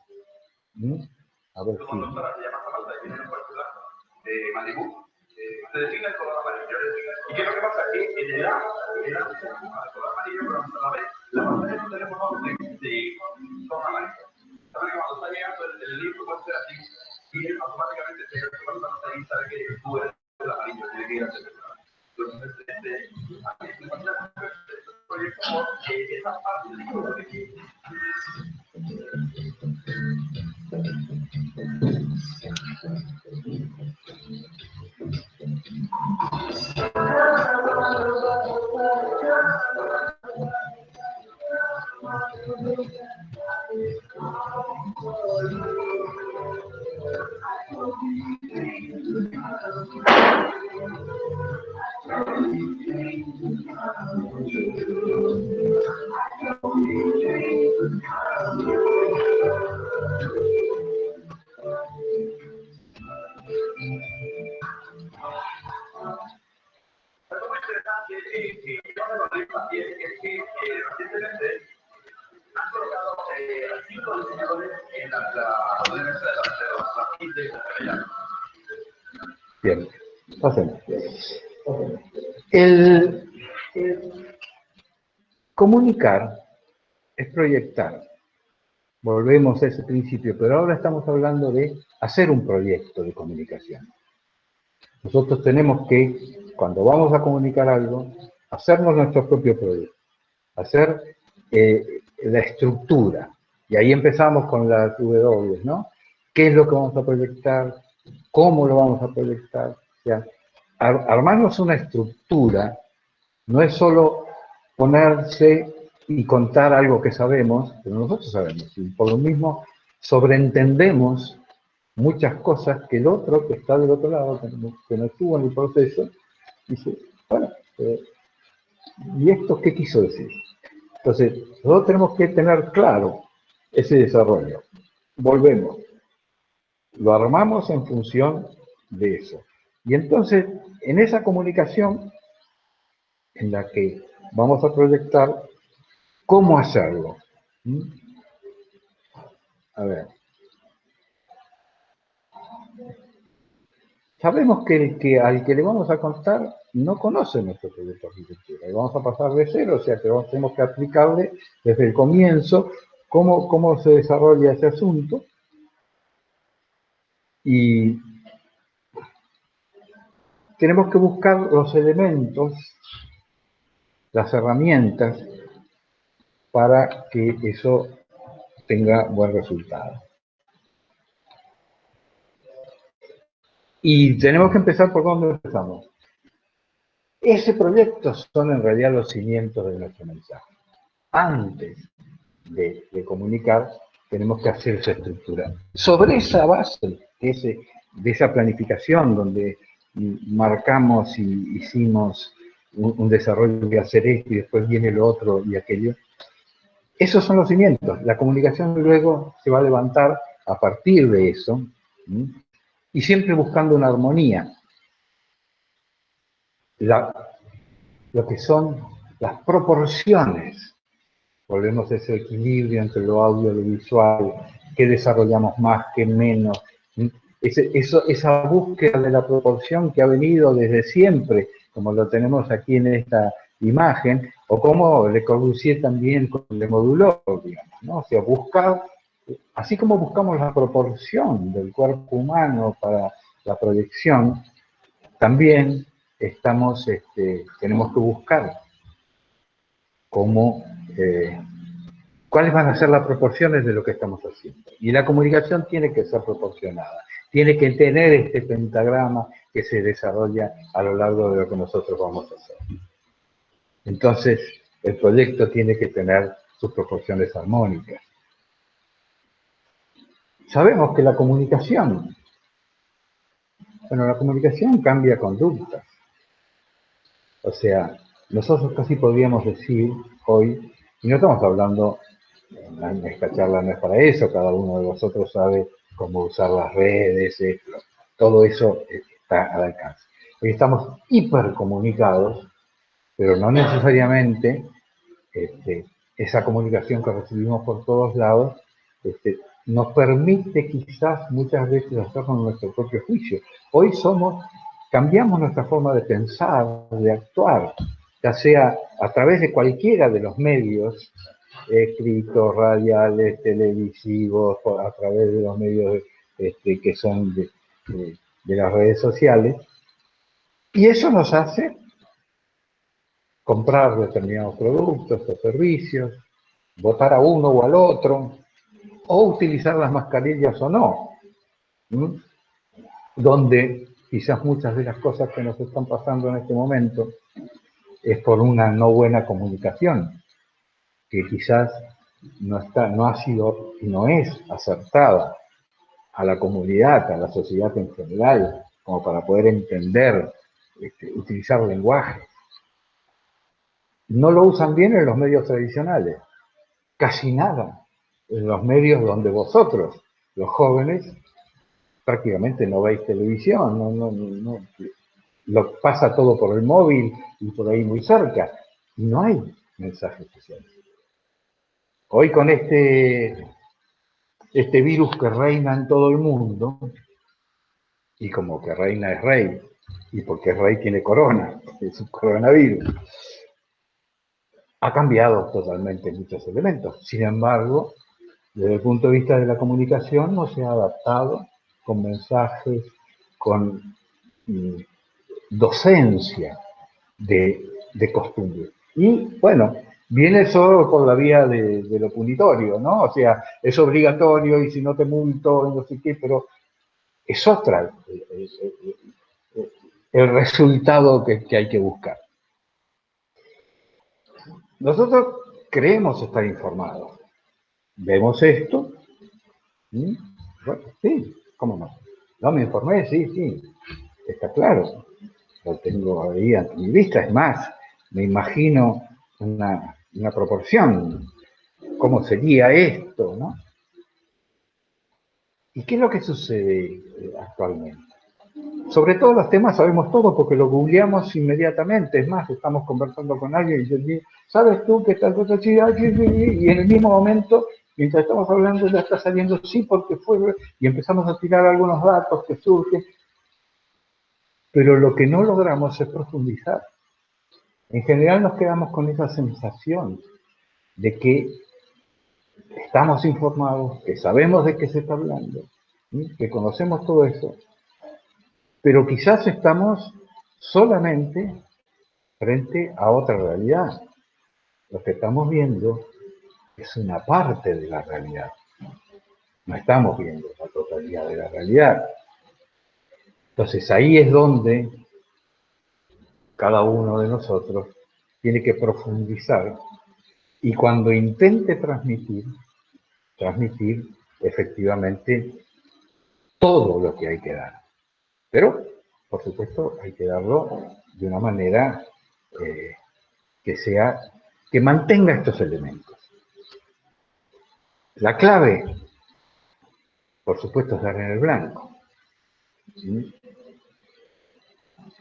A ver si... De Malibu, se designa el color amarillo. ¿Y qué es lo que pasa? Que en el color amarillo, pero a la vez, la pantalla de un teléfono de color amarillo. Sabe que cuando está llegando el libro puede ser así, y él automáticamente se da cuenta y sabe que tú eres el amarillo, tiene que ir a hacer. Entonces, aquí se pasa el proyecto que esa parte del color de Bien, pasemos. El comunicar es proyectar. Volvemos a ese principio, pero ahora estamos hablando de hacer un proyecto de comunicación. Nosotros tenemos que, cuando vamos a comunicar algo, hacernos nuestro propio proyecto, hacer la estructura. Y ahí empezamos con las W, ¿no? ¿Qué es lo que vamos a proyectar? ¿Cómo lo vamos a proyectar? O sea, armarnos una estructura no es solo ponerse y contar algo que sabemos, pero nosotros sabemos, y por lo mismo sobreentendemos muchas cosas que el otro que está del otro lado, que no estuvo en el proceso, dice, bueno, ¿y esto qué quiso decir? Entonces, nosotros tenemos que tener claro ese desarrollo. Volvemos, lo armamos en función de eso. Y entonces, en esa comunicación en la que vamos a proyectar, ¿cómo hacerlo? A ver. Sabemos que al que le vamos a contar no conoce nuestro proyecto de arquitectura. Y vamos a pasar de cero, o sea que tenemos que aplicarle desde el comienzo cómo se desarrolla ese asunto. Y tenemos que buscar los elementos, las herramientas, para que eso tenga buen resultado. Y tenemos que empezar por dónde empezamos. Ese proyecto son en realidad los cimientos de nuestro mensaje. Antes de comunicar, tenemos que hacer esa estructura. Sobre esa base, de esa planificación donde marcamos y hicimos un desarrollo de hacer esto y después viene lo otro y aquello, esos son los cimientos. La comunicación luego se va a levantar a partir de eso, y siempre buscando una armonía. Lo que son las proporciones, volvemos a ese equilibrio entre lo audiovisual, qué desarrollamos más, qué menos, esa búsqueda de la proporción que ha venido desde siempre, como lo tenemos aquí en esta imagen, o como Le Corbusier también le moduló, digamos, ¿no? O sea, buscar, así como buscamos la proporción del cuerpo humano para la proyección, también tenemos que buscar cuáles van a ser las proporciones de lo que estamos haciendo. Y la comunicación tiene que ser proporcionada, tiene que tener este pentagrama que se desarrolla a lo largo de lo que nosotros vamos a hacer. Entonces, el proyecto tiene que tener sus proporciones armónicas. Sabemos que la comunicación cambia conductas. O sea, nosotros casi podríamos decir hoy, y no estamos hablando, esta charla no es para eso, cada uno de vosotros sabe cómo usar las redes, todo eso está al alcance. Hoy estamos hipercomunicados, pero no necesariamente esa comunicación que recibimos por todos lados nos permite quizás muchas veces hacer con nuestro propio juicio. Hoy cambiamos nuestra forma de pensar, de actuar, ya sea a través de cualquiera de los medios, escritos, radiales, televisivos, a través de los medios que son de las redes sociales, y eso nos hace comprar determinados productos o servicios, votar a uno o al otro, o utilizar las mascarillas o no, donde quizás muchas de las cosas que nos están pasando en este momento es por una no buena comunicación, que quizás no ha sido y no es acertada a la comunidad, a la sociedad en general, como para poder entender, utilizar lenguaje. No lo usan bien en los medios tradicionales, casi nada. En los medios donde vosotros, los jóvenes, prácticamente no veis televisión, no, lo pasa todo por el móvil y por ahí muy cerca, y no hay mensajes sociales. Hoy con este virus que reina en todo el mundo, y como que reina es rey, y porque es rey tiene corona, es un coronavirus, ha cambiado totalmente muchos elementos. Sin embargo, desde el punto de vista de la comunicación no se ha adaptado con mensajes, con docencia de costumbre. Y bueno, viene solo por la vía de lo punitorio, ¿no? O sea, es obligatorio y si no te multo, no sé qué, pero es otra el resultado que hay que buscar. Nosotros creemos estar informados. Vemos esto. Bueno, sí, ¿cómo no? No me informé, sí, está claro. Lo tengo ahí ante mi vista. Es más, me imagino una proporción. ¿Cómo sería esto, no? ¿Y qué es lo que sucede actualmente? Sobre todos los temas sabemos todo porque lo googleamos inmediatamente. Es más, estamos conversando con alguien y yo digo, ¿sabes tú qué tal cosa? Y en el mismo momento, mientras estamos hablando, ya está saliendo sí porque fue, y empezamos a tirar algunos datos que surgen. pero lo que no logramos es profundizar. En general nos quedamos con esa sensación de que estamos informados, que sabemos de qué se está hablando, ¿sí? Que conocemos todo eso, pero quizás estamos solamente frente a otra realidad. Lo que estamos viendo es una parte de la realidad. No estamos viendo la totalidad de la realidad. Entonces ahí es donde cada uno de nosotros tiene que profundizar y cuando intente transmitir efectivamente todo lo que hay que dar. Pero, por supuesto, hay que darlo de una manera eh, que mantenga estos elementos. La clave, por supuesto, es dar en el blanco. ¿Sí?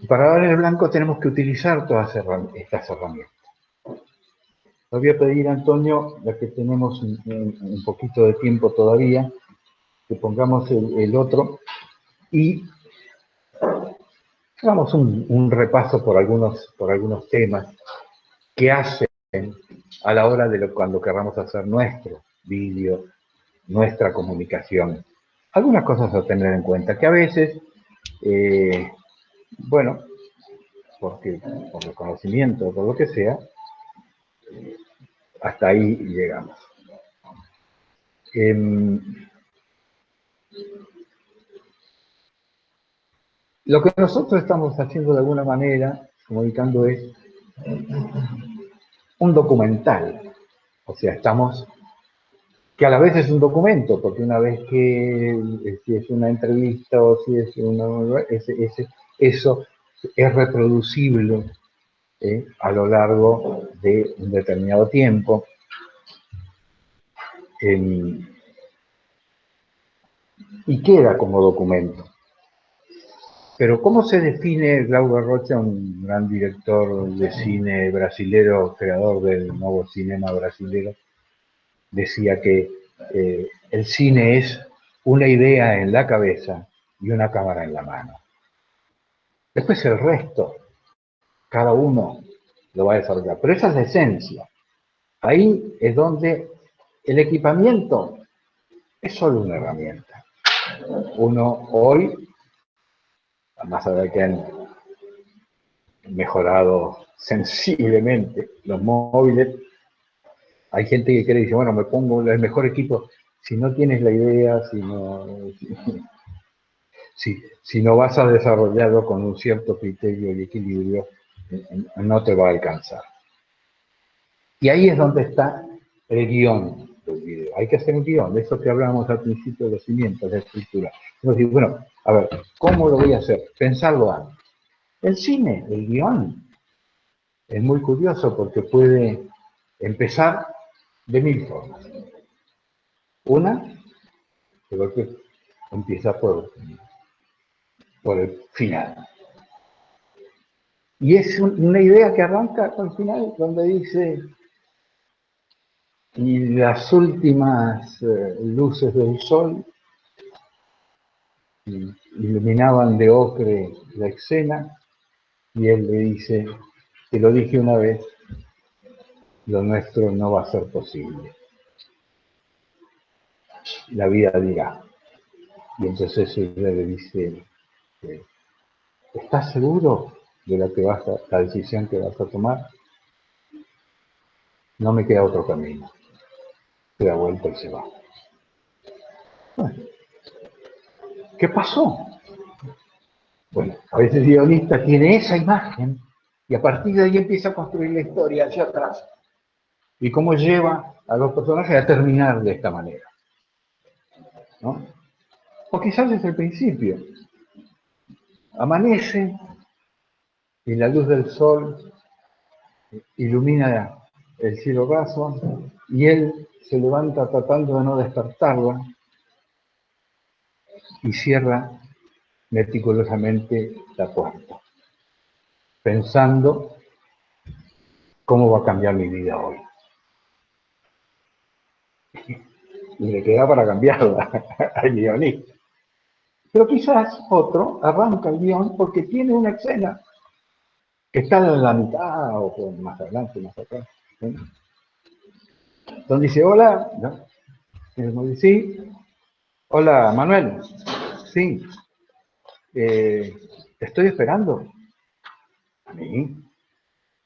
Para dar en el blanco tenemos que utilizar todas estas herramientas. Le voy a pedir a Antonio, ya que tenemos un poquito de tiempo todavía, que pongamos el otro y hagamos un repaso por algunos temas que hacen a la hora de cuando querramos hacer nuestro vídeo, nuestra comunicación. Algunas cosas a tener en cuenta, que a veces, bueno, porque por el conocimiento o por lo que sea, hasta ahí llegamos. Lo que nosotros estamos haciendo de alguna manera, comunicando, es un documental. O sea, que a la vez es un documento, porque una vez que, si es una entrevista o si es eso es reproducible a lo largo de un determinado tiempo. Y queda como documento. Pero ¿cómo se define Glauber Rocha, un gran director de cine brasilero, creador del nuevo cinema brasilero? Decía que el cine es una idea en la cabeza y una cámara en la mano. Después el resto, cada uno lo va a desarrollar. Pero esa es la esencia. Ahí es donde el equipamiento es solo una herramienta. Uno hoy, más allá que han mejorado sensiblemente los móviles, hay gente que cree y dice, bueno, me pongo el mejor equipo. Si no tienes la idea, si no vas a desarrollarlo con un cierto criterio y equilibrio, no te va a alcanzar. Y ahí es donde está el guión del video. Hay que hacer un guión, de eso que hablábamos al principio de los cimientos, de la estructura. Entonces, bueno, a ver, ¿cómo lo voy a hacer? Pensarlo antes. El cine, el guión, es muy curioso porque puede empezar de mil formas. Una, creo que empieza por el final. Y es una idea que arranca al final, donde dice, y las últimas luces del sol iluminaban de ocre la escena, y él le dice, te lo dije una vez, lo nuestro no va a ser posible. La vida dirá. Y entonces ella le dice, ¿estás seguro de la decisión que vas a tomar? No me queda otro camino. Se da vuelta y se va. Bueno, ¿qué pasó? Bueno, a veces el guionista tiene esa imagen y a partir de ahí empieza a construir la historia hacia atrás. Y cómo lleva a los personajes a terminar de esta manera, ¿no? O quizás es el principio. Amanece y la luz del sol ilumina el cielo raso y él se levanta tratando de no despertarla y cierra meticulosamente la puerta, pensando cómo va a cambiar mi vida hoy. Y le queda para cambiarla al guionista. Pero quizás otro arranca el guión porque tiene una escena que está en la mitad o más adelante, más atrás, ¿sí? Donde dice, hola, ¿no? Sí, hola Manuel, sí, te estoy esperando. ¿A mí?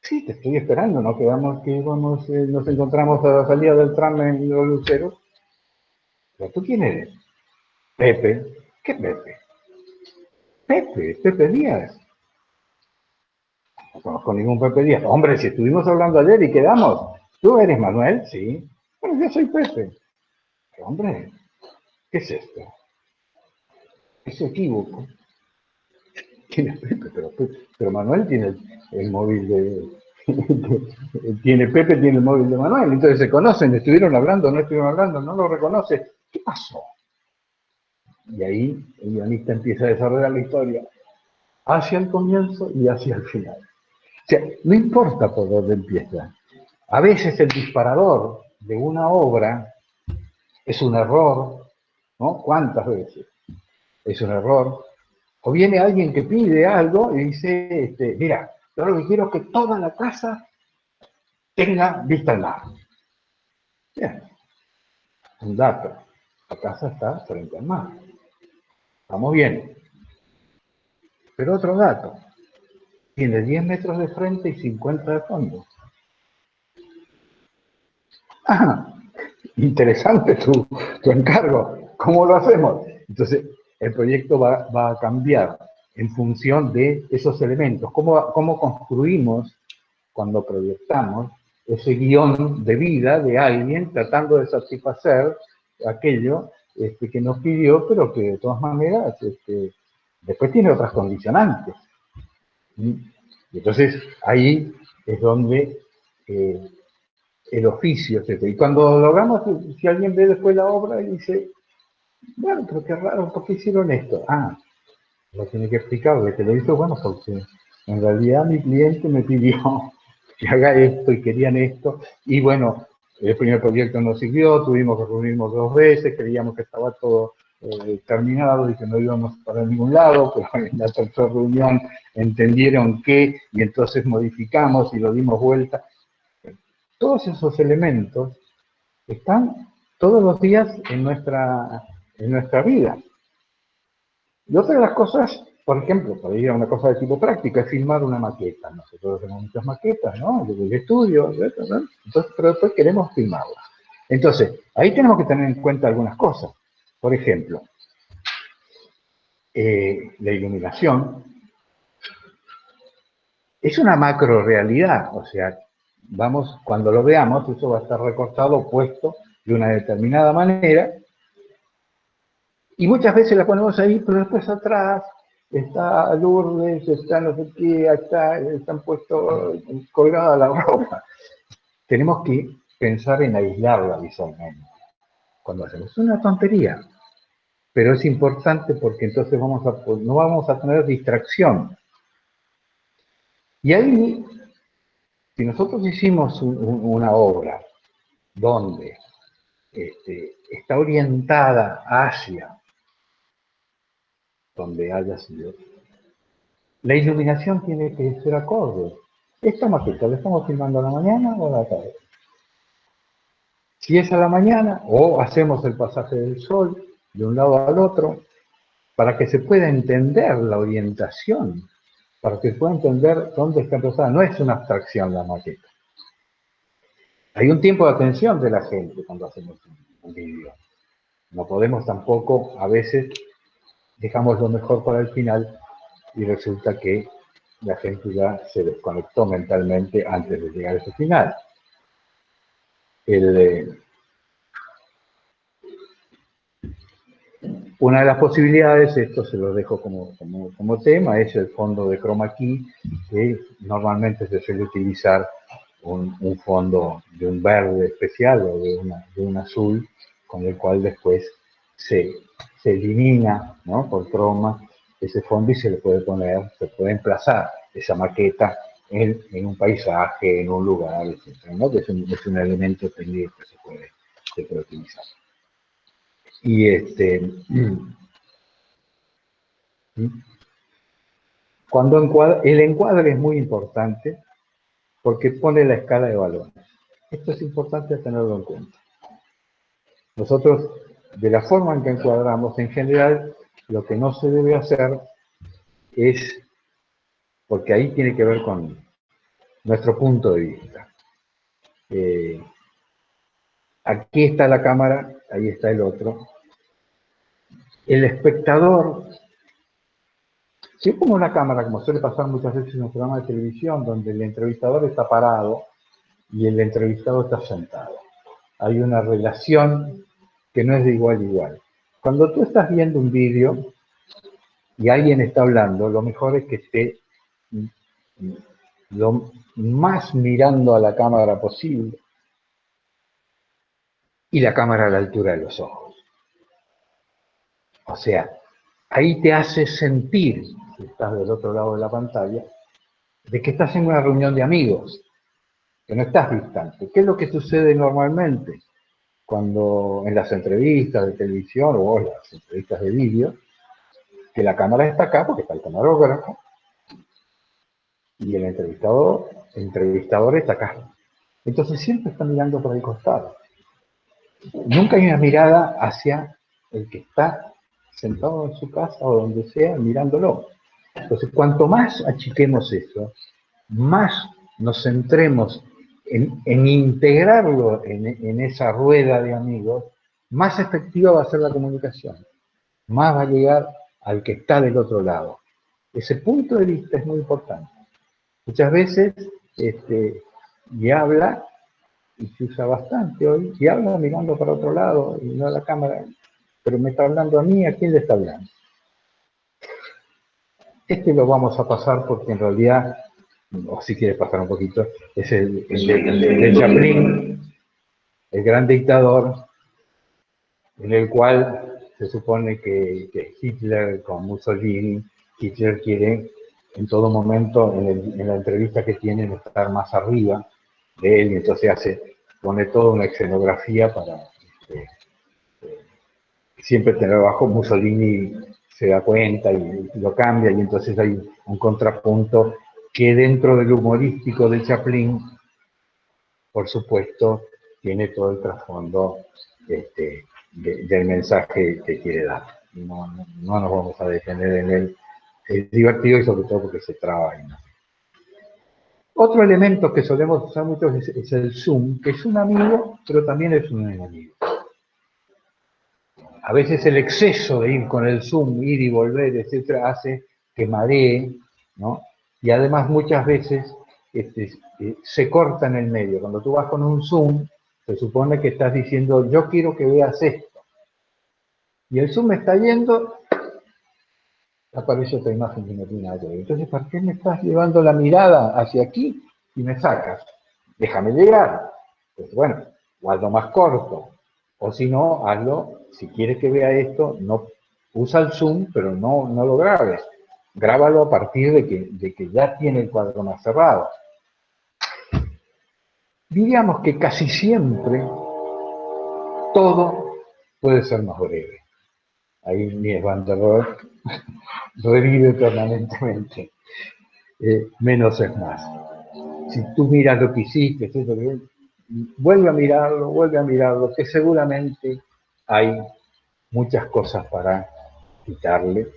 Sí, te estoy esperando, ¿no? Quedamos que vamos, nos encontramos a la salida del tram en Los Luceros. ¿Pero tú quién eres? Pepe. ¿Qué Pepe? Pepe Díaz. No conozco ningún Pepe Díaz. Hombre, si estuvimos hablando ayer y quedamos. ¿Tú eres Manuel? Sí. Bueno, yo soy Pepe. Pero, hombre, ¿qué es esto? Es equívoco. Tiene Pepe, pero Manuel tiene el móvil de... tiene Pepe, tiene el móvil de Manuel. Entonces se conocen, estuvieron hablando, no estuvieron hablando, no lo reconoce. ¿Qué pasó? Y ahí el guionista empieza a desarrollar la historia hacia el comienzo y hacia el final. O sea, no importa por dónde empieza. A veces el disparador de una obra es un error, ¿no? ¿Cuántas veces? Es un error. O viene alguien que pide algo y dice, mira, yo lo que quiero es que toda la casa tenga vista al mar. Bien, un dato. La casa está frente al mar. Estamos bien. Pero otro dato. Tiene 10 metros de frente y 50 de fondo. Ah, interesante tu encargo. ¿Cómo lo hacemos? Entonces, el proyecto va a cambiar en función de esos elementos. ¿Cómo construimos cuando proyectamos ese guión de vida de alguien tratando de satisfacer aquello que nos pidió, pero que de todas maneras después tiene otras condicionantes. Y entonces ahí es donde el oficio, etc. Y cuando logramos, si alguien ve después la obra y dice, bueno, pero qué raro, ¿por qué hicieron esto? Ah, lo tiene que explicarle, que lo hizo, bueno, porque en realidad mi cliente me pidió que haga esto y querían esto, y bueno, el primer proyecto no sirvió, tuvimos que reunirnos 2 veces, creíamos que estaba todo terminado y que no íbamos para ningún lado, pero en la tercera reunión entendieron que, y entonces modificamos y lo dimos vuelta. Todos esos elementos están todos los días en nuestra vida. Y otra de las cosas, por ejemplo, para ir a una cosa de tipo práctica, es filmar una maqueta. Nosotros tenemos muchas maquetas, ¿no? Del estudio, ¿no? Entonces, pero después queremos filmarla. Entonces, ahí tenemos que tener en cuenta algunas cosas. Por ejemplo, la iluminación es una macro realidad, o sea, cuando lo veamos, eso va a estar recortado, puesto de una determinada manera, y muchas veces la ponemos ahí, pero después atrás está Lourdes, está no sé qué, están puestos colgada la ropa. Tenemos que pensar en aislarla visualmente. Cuando hacemos una tontería, pero es importante porque entonces no vamos a tener distracción. Y ahí, si nosotros hicimos una obra donde está orientada hacia donde haya sido, la iluminación tiene que ser acorde. Esta maqueta la estamos filmando a la mañana o a la tarde. Si es a la mañana, o hacemos el pasaje del sol de un lado al otro, para que se pueda entender la orientación, para que se pueda entender dónde está empezada. No es una abstracción la maqueta. Hay un tiempo de atención de la gente cuando hacemos un vídeo. No podemos tampoco, a veces, dejamos lo mejor para el final y resulta que la gente ya se desconectó mentalmente antes de llegar a ese final. Una de las posibilidades, esto se lo dejo como tema, es el fondo de chroma key, que normalmente se suele utilizar un fondo de un verde especial o de un azul, con el cual después se elimina, ¿no?, por croma ese fondo y se puede emplazar esa maqueta en un paisaje, en un lugar, etc., ¿no?, que es un elemento técnico que se puede utilizar. Y ¿sí? El encuadre es muy importante porque pone la escala de valores. Esto es importante tenerlo en cuenta. Nosotros, de la forma en que encuadramos, en general, lo que no se debe hacer es, porque ahí tiene que ver con nuestro punto de vista. Aquí está la cámara, ahí está el otro. El espectador, si es como una cámara, como suele pasar muchas veces en un programa de televisión, donde el entrevistador está parado y el entrevistado está sentado. Hay una relación que no es de igual a igual. Cuando tú estás viendo un vídeo y alguien está hablando, lo mejor es que esté lo más mirando a la cámara posible y la cámara a la altura de los ojos. O sea, ahí te hace sentir, si estás del otro lado de la pantalla, de que estás en una reunión de amigos, que no estás distante. ¿Qué es lo que sucede normalmente cuando en las entrevistas de televisión o las entrevistas de vídeo? Que la cámara está acá porque está el camarógrafo y el entrevistador está acá. Entonces siempre está mirando por el costado. Nunca hay una mirada hacia el que está sentado en su casa o donde sea mirándolo. Entonces, cuanto más achiquemos eso, más nos centremos en integrarlo en esa rueda de amigos, más efectiva va a ser la comunicación, más va a llegar al que está del otro lado. Ese punto de vista es muy importante. Muchas veces, y habla, y se usa bastante hoy, y habla mirando para otro lado, y no a la cámara, pero me está hablando a mí, ¿a quién le está hablando? Lo vamos a pasar porque en realidad, o si quieres pasar un poquito, es el de Chaplin, el gran dictador, en el cual se supone que Hitler con Mussolini, Hitler quiere en todo momento, en la entrevista que tienen, estar más arriba de él, y entonces pone toda una escenografía para siempre tener abajo. Mussolini se da cuenta y lo cambia, y entonces hay un contrapunto que dentro del humorístico de Chaplin, por supuesto, tiene todo el trasfondo del mensaje que quiere dar. No nos vamos a detener en él. Es divertido y sobre todo porque se traba ahí, ¿no? Otro elemento que solemos usar mucho es el Zoom, que es un amigo, pero también es un enemigo. A veces el exceso de ir con el Zoom, ir y volver, etcétera, hace que maree, ¿no? Y además muchas veces se corta en el medio. Cuando tú vas con un Zoom, se supone que estás diciendo, yo quiero que veas esto. Y el Zoom está yendo, aparece otra imagen que no tiene nada que ver. Entonces, ¿por qué me estás llevando la mirada hacia aquí y me sacas? Déjame llegar. Pues bueno, o hazlo más corto. O si no, hazlo, si quieres que vea esto, no usa el Zoom, pero no lo grabes. Grábalo a partir de que ya tiene el cuadro más cerrado. Diríamos que casi siempre todo puede ser más breve. Ahí Mies van der Rohe revive permanentemente. Menos es más. Si tú miras lo que hiciste, etcétera, vuelve a mirarlo, que seguramente hay muchas cosas para quitarle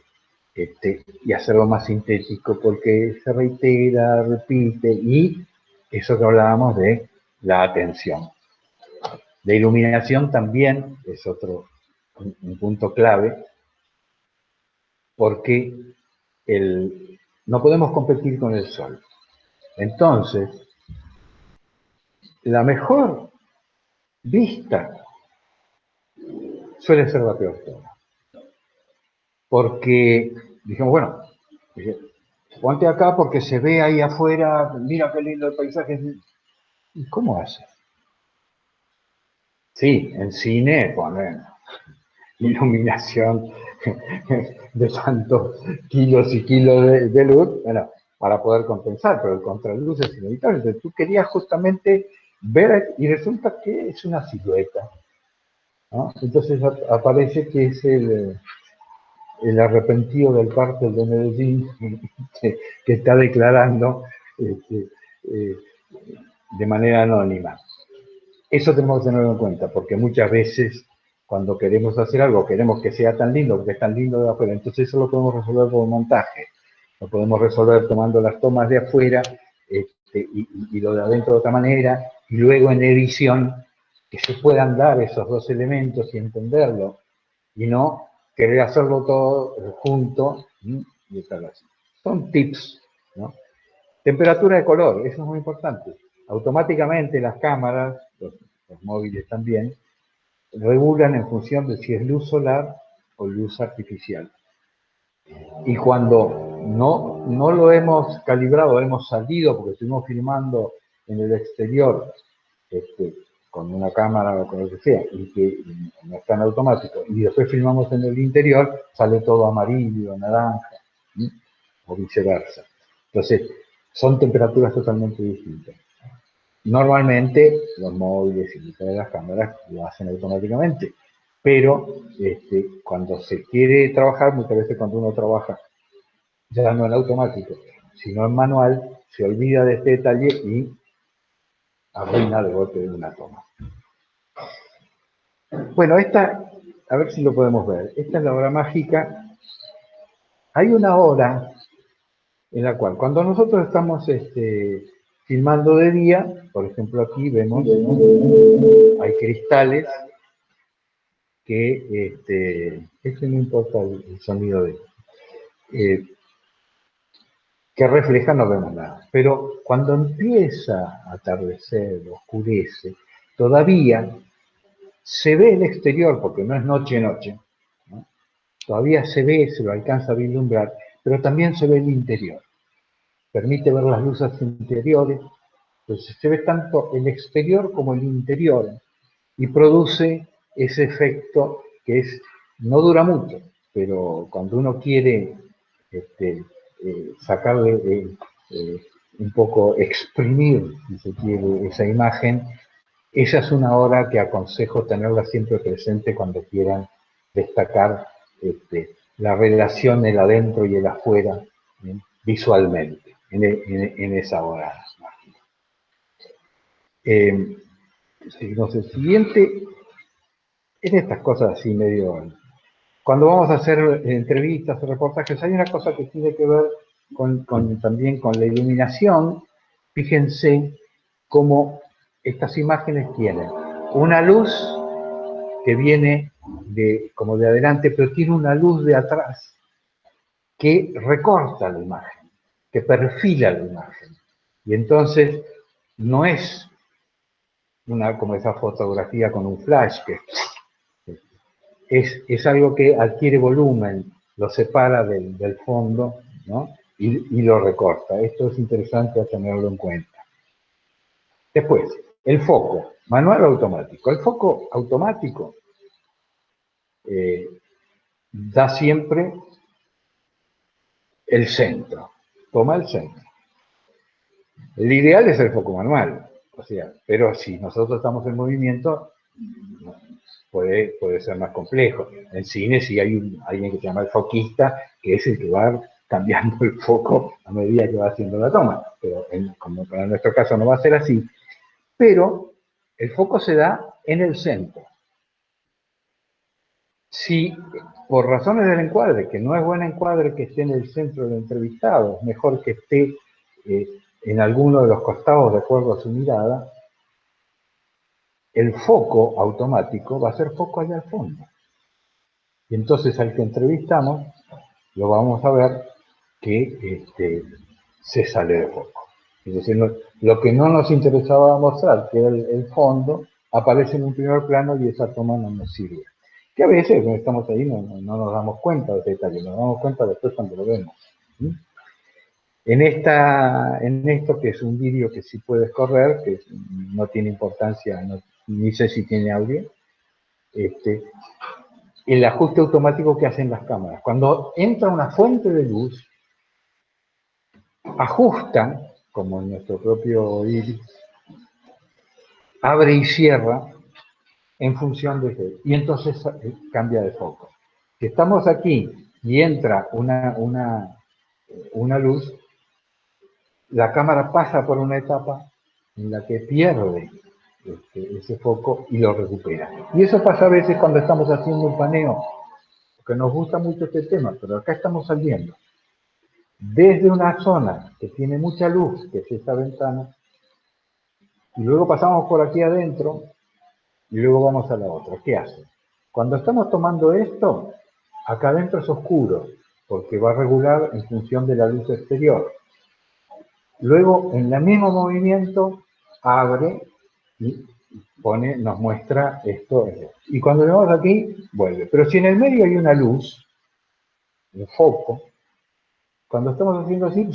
y hacerlo más sintético, porque se reitera, repite, y eso que hablábamos de la atención. La iluminación también es otro un punto clave, porque no podemos competir con el sol. Entonces, la mejor vista suele ser la peor toma. Porque dijimos, bueno, ponte acá porque se ve ahí afuera, mira qué lindo el paisaje. ¿Y cómo hace? Sí, en cine ponen iluminación de tantos kilos y kilos de luz, bueno, para poder compensar, pero el contraluz es inevitable. Entonces tú querías justamente ver, y resulta que es una silueta, ¿no? Entonces aparece que es el arrepentido del cártel de Medellín que está declarando este, eh, de manera anónima. Eso tenemos que tenerlo en cuenta, porque muchas veces cuando queremos hacer algo, queremos que sea tan lindo, porque es tan lindo de afuera, entonces eso lo podemos resolver por montaje, lo podemos resolver tomando las tomas de afuera y lo de adentro de otra manera, y luego en edición que se puedan dar esos dos elementos y entenderlo, y no querer hacerlo todo junto y estar así. Son tips, ¿no? Temperatura de color, eso es muy importante. Automáticamente las cámaras, los móviles también, regulan en función de si es luz solar o luz artificial. Y cuando no lo hemos calibrado, hemos salido, porque estuvimos filmando en el exterior, con una cámara o con lo que sea, y que no está en automático, y después filmamos en el interior, sale todo amarillo, naranja, ¿sí? O viceversa. Entonces, son temperaturas totalmente distintas. Normalmente los móviles y muchas de las cámaras lo hacen automáticamente, pero cuando se quiere trabajar, muchas veces cuando uno trabaja ya no en automático, sino en manual, se olvida de este detalle y arruina de golpe de una toma. Bueno, esta, a ver si lo podemos ver, esta es la hora mágica. Hay una hora en la cual, cuando nosotros estamos filmando de día, por ejemplo aquí vemos, hay cristales que, eso no importa el sonido de que refleja, no vemos nada. Pero cuando empieza a atardecer, oscurece, todavía se ve el exterior, porque no es noche-noche, ¿no? Todavía se ve, se lo alcanza a vislumbrar, pero también se ve el interior. Permite ver las luces interiores, entonces se ve tanto el exterior como el interior, y produce ese efecto que es, no dura mucho, pero cuando uno quiere sacarle, un poco exprimir, si se quiere, esa imagen, esa es una hora que aconsejo tenerla siempre presente cuando quieran destacar la relación del adentro y el afuera, visualmente, en esa hora. Seguimos el siguiente. En estas cosas así medio... Cuando vamos a hacer entrevistas o reportajes, hay una cosa que tiene que ver también con la iluminación. Fíjense cómo estas imágenes tienen una luz que viene como de adelante, pero tiene una luz de atrás que recorta la imagen, que perfila la imagen. Y entonces no es como esa fotografía con un flash que es algo que adquiere volumen, lo separa del fondo, ¿no? y lo recorta. Esto es interesante a tenerlo en cuenta. Después, el foco, manual o automático. El foco automático da siempre el centro, toma el centro. El ideal es el foco manual, o sea, pero si nosotros estamos en movimiento, puede ser más complejo. En cine sí hay alguien que se llama el foquista, que es el que va cambiando el foco a medida que va haciendo la toma. Pero como para nuestro caso no va a ser así. Pero el foco se da en el centro. Si por razones del encuadre, que no es buen encuadre que esté en el centro del entrevistado, es mejor que esté en alguno de los costados de acuerdo a su mirada, el foco automático va a ser foco allá al fondo. Y entonces al que entrevistamos lo vamos a ver que se sale de foco. Es decir, lo que no nos interesaba mostrar, que era el fondo, aparece en un primer plano y esa toma no nos sirve. Que a veces cuando estamos ahí no nos damos cuenta de ese detalle, nos damos cuenta después cuando lo vemos. ¿Sí? En esto que es un vídeo que sí puedes correr, que no tiene importancia, ni sé si tiene audio, el ajuste automático que hacen las cámaras. Cuando entra una fuente de luz, ajustan, como en nuestro propio iris, abre y cierra en función de eso, y entonces cambia de foco. Si estamos aquí y entra una luz, la cámara pasa por una etapa en la que pierde ese foco y lo recupera. Y eso pasa a veces cuando estamos haciendo un paneo, porque nos gusta mucho este tema, pero acá estamos saliendo desde una zona que tiene mucha luz, que es esta ventana, y luego pasamos por aquí adentro, y luego vamos a la otra. ¿Qué hace? Cuando estamos tomando esto, acá adentro es oscuro, porque va a regular en función de la luz exterior. Luego, en el mismo movimiento, abre y nos muestra esto. Y cuando vemos aquí, vuelve. Pero si en el medio hay una luz, un foco, cuando estamos haciendo así,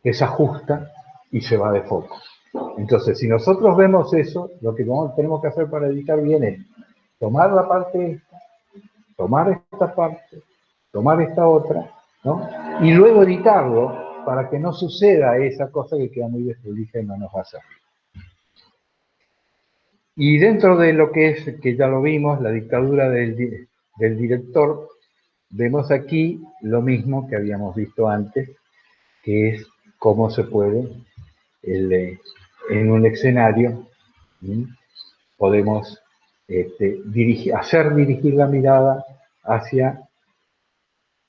desajusta y se va de foco. Entonces, si nosotros vemos eso, lo que tenemos que hacer para editar bien es tomar la parte esta, tomar esta parte, tomar esta otra, ¿no? Y luego editarlo para que no suceda esa cosa que queda muy desprolija y no nos va a servir. Y dentro de lo que es, que ya lo vimos, la dictadura del director, vemos aquí lo mismo que habíamos visto antes, que es cómo se puede, en un escenario, podemos hacer dirigir la mirada hacia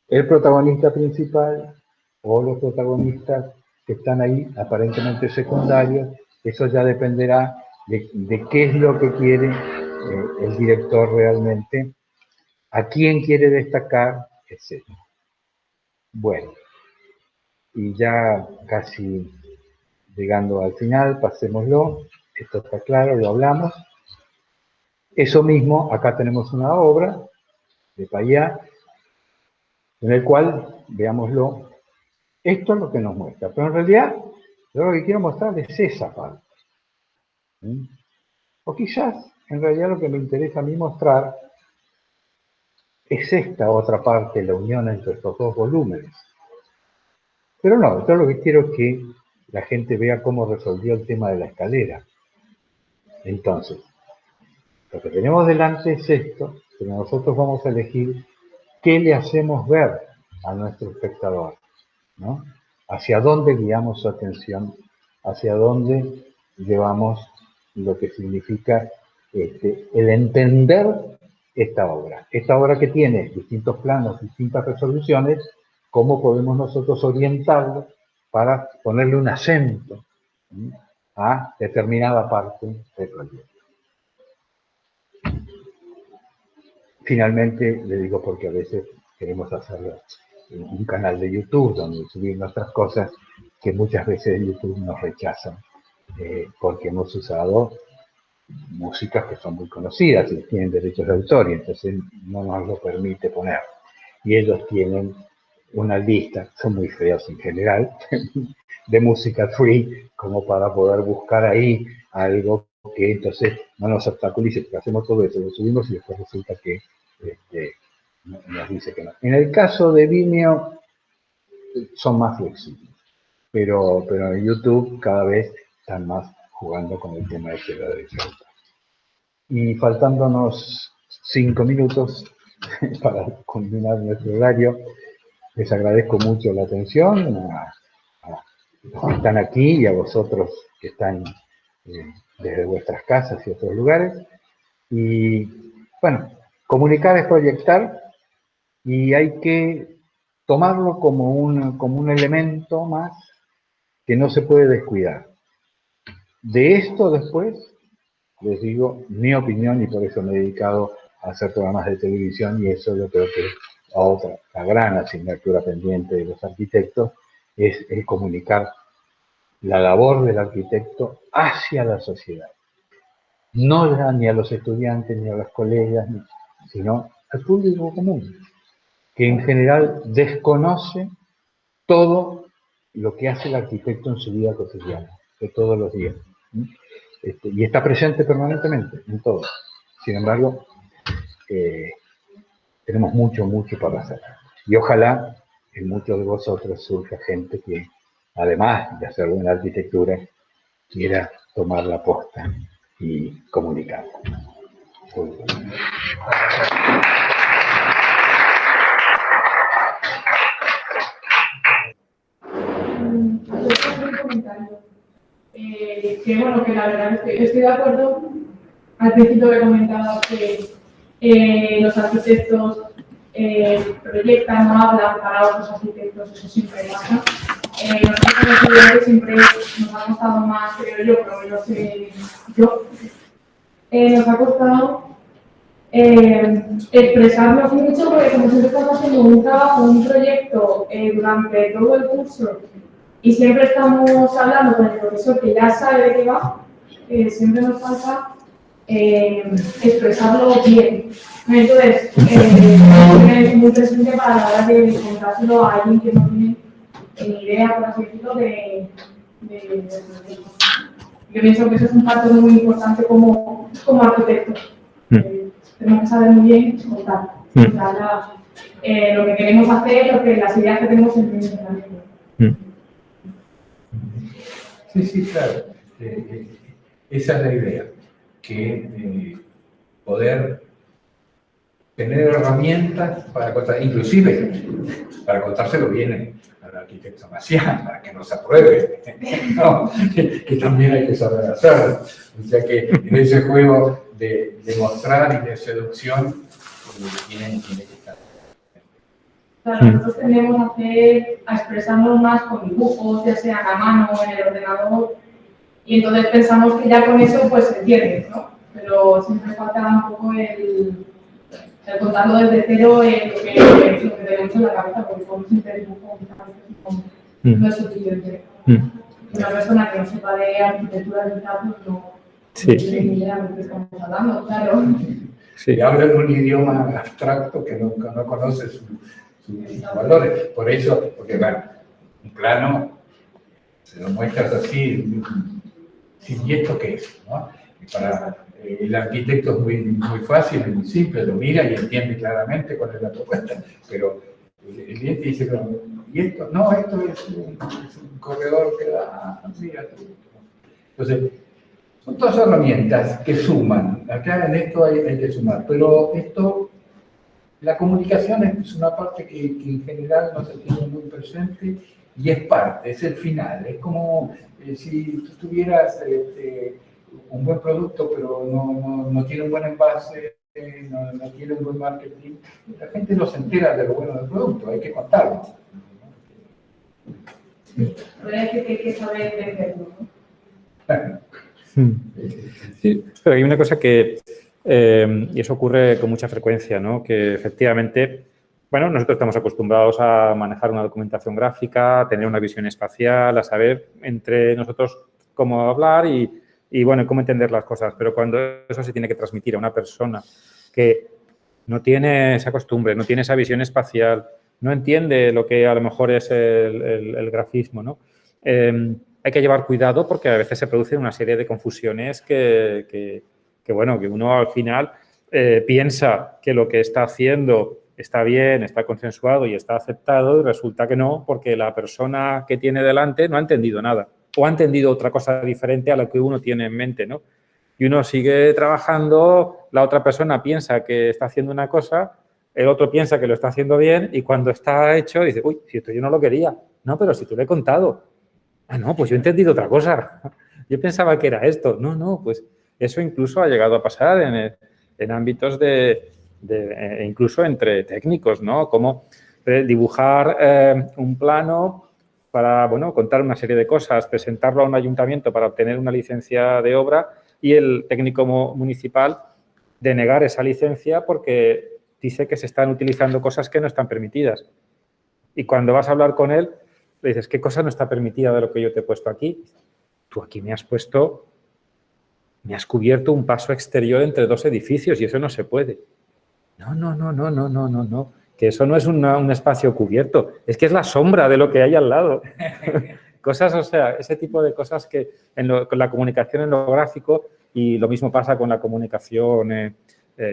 el protagonista principal o los protagonistas que están ahí aparentemente secundarios. Eso ya dependerá de qué es lo que quiere el director realmente, a quién quiere destacar, etc. Bueno, y ya casi llegando al final, pasémoslo. Esto está claro, lo hablamos. Eso mismo, acá tenemos una obra de Payá, en el cual, veámoslo, esto es lo que nos muestra. Pero en realidad, yo lo que quiero mostrar es esa parte. O quizás, en realidad, lo que me interesa a mí mostrar es esta otra parte, la unión entre estos dos volúmenes. Pero no, yo lo que quiero es que la gente vea cómo resolvió el tema de la escalera. Entonces, lo que tenemos delante es esto, pero nosotros vamos a elegir qué le hacemos ver a nuestro espectador, ¿no? Hacia dónde guiamos su atención, hacia dónde llevamos lo que significa el entender esta obra. Esta obra que tiene distintos planos, distintas resoluciones, cómo podemos nosotros orientarlo para ponerle un acento, ¿sí?, a determinada parte del proyecto. Finalmente, le digo porque a veces queremos hacerlo en un canal de YouTube donde subir nuestras cosas que muchas veces YouTube nos rechaza porque hemos usado músicas que son muy conocidas y tienen derechos de autor y entonces no nos lo permite poner. Y ellos tienen una lista, son muy feos en general, de música free como para poder buscar ahí algo que entonces no nos obstaculice, porque hacemos todo eso, lo subimos y después resulta que nos dice que no. En el caso de Vimeo son más flexibles, pero en YouTube cada vez están más jugando con el tema de la derecho de autor. Y faltándonos 5 minutos para culminar nuestro horario, les agradezco mucho la atención a los que están aquí y a vosotros que están desde vuestras casas y otros lugares. Y bueno, comunicar es proyectar y hay que tomarlo como un elemento más que no se puede descuidar. De esto después les digo mi opinión y por eso me he dedicado a hacer programas de televisión y eso yo creo que la gran asignatura pendiente de los arquitectos es el comunicar la labor del arquitecto hacia la sociedad. No ya ni a los estudiantes ni a los colegas, sino al público común, que en general desconoce todo lo que hace el arquitecto en su vida cotidiana, de todos los días. Y está presente permanentemente en todo. Sin embargo, tenemos mucho para hacer. Y ojalá en muchos de vosotros surja gente que, además de hacer buena arquitectura, quiera tomar la posta y comunicarla. comentario. Que bueno, que la verdad es que estoy de acuerdo. Al principio he comentado que los arquitectos proyectan, no hablan para otros arquitectos, eso siempre pasa. Nosotros como estudiantes siempre nos ha costado más, creo yo, por lo menos nos ha costado expresarnos mucho, porque como siempre estamos haciendo un trabajo, un proyecto durante todo el curso y siempre estamos hablando con el profesor que ya sabe de qué va, siempre nos falta expresarlo bien. Entonces, es muy presente para la hora de contárselo a alguien que no tiene ni idea, por así decirlo, de proyecto. Yo pienso que eso es un factor muy importante como arquitecto. Tenemos que saber muy bien contar lo que queremos hacer, las ideas que tenemos en mente también. Sí, claro. Esa es la idea, que poder tener herramientas para contar, inclusive para contárselo bien al arquitecto Macián, para que nos apruebe, ¿no? que también hay que saber hacerlo. O sea que en ese juego de mostrar y de seducción tiene que estar. Claro, nosotros tendemos a expresarnos más con dibujos, ya sea a mano o en el ordenador, y entonces pensamos que ya con eso pues se entiende, ¿no? Pero siempre falta un poco el contarlo desde cero lo que tenemos en la cabeza, porque con simple dibujo no es suficiente. Una persona que no sepa de arquitectura digital no tiene ni idea de lo que estamos hablando, claro. Sí, hablan un idioma abstracto que no conoce sus valores. Por eso, porque bueno, un plano se lo muestras así, ¿y esto qué es? ¿No? Y para el arquitecto es muy fácil, es muy simple, lo mira y entiende claramente cuál es la propuesta, pero el cliente dice, ¿y esto? No, esto es un corredor que da, mira. Entonces, son todas herramientas que suman. Acá en esto hay que sumar, pero la comunicación es una parte que en general no se tiene muy presente y es parte, es el final. Es como si tú tuvieras un buen producto, pero no tiene un buen envase, no tiene un buen marketing. La gente no se entera de lo bueno del producto, hay que contarlo. Pero hay que saber entenderlo, ¿no? Sí, pero hay una cosa que, y eso ocurre con mucha frecuencia, ¿no? Que efectivamente, bueno, nosotros estamos acostumbrados a manejar una documentación gráfica, a tener una visión espacial, a saber entre nosotros cómo hablar y bueno, cómo entender las cosas. Pero cuando eso se tiene que transmitir a una persona que no tiene esa costumbre, no tiene esa visión espacial, no entiende lo que a lo mejor es el grafismo, ¿no? Hay que llevar cuidado porque a veces se producen una serie de confusiones que uno al final piensa que lo que está haciendo está bien, está consensuado y está aceptado y resulta que no, porque la persona que tiene delante no ha entendido nada o ha entendido otra cosa diferente a lo que uno tiene en mente, ¿no? Y uno sigue trabajando, la otra persona piensa que está haciendo una cosa, el otro piensa que lo está haciendo bien y cuando está hecho dice, uy, si esto yo no lo quería. No, pero si tú le he contado. Ah, no, pues yo he entendido otra cosa. Yo pensaba que era esto. No, pues eso incluso ha llegado a pasar en ámbitos incluso entre técnicos, ¿no? Como dibujar un plano para, bueno, contar una serie de cosas, presentarlo a un ayuntamiento para obtener una licencia de obra y el técnico municipal denegar esa licencia porque dice que se están utilizando cosas que no están permitidas. Y cuando vas a hablar con él, le dices, ¿qué cosa no está permitida de lo que yo te he puesto aquí? Tú aquí me has cubierto un paso exterior entre dos edificios y eso no se puede. No, que eso no es un espacio cubierto, es que es la sombra de lo que hay al lado. Cosas, o sea, ese tipo de cosas que con la comunicación en lo gráfico y lo mismo pasa con la comunicación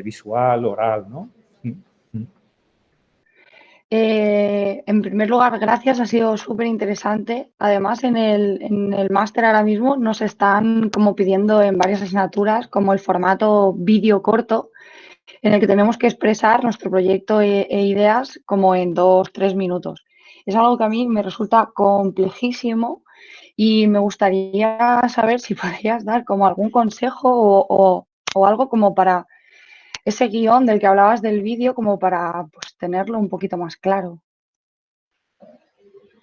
visual, oral, ¿no? En primer lugar, gracias, ha sido súper interesante. Además, en el máster ahora mismo nos están como pidiendo en varias asignaturas como el formato vídeo corto en el que tenemos que expresar nuestro proyecto e ideas como en 2-3 minutos. Es algo que a mí me resulta complejísimo Y me gustaría saber si podrías dar como algún consejo o algo como para ese guión del que hablabas del vídeo, como para pues, tenerlo un poquito más claro.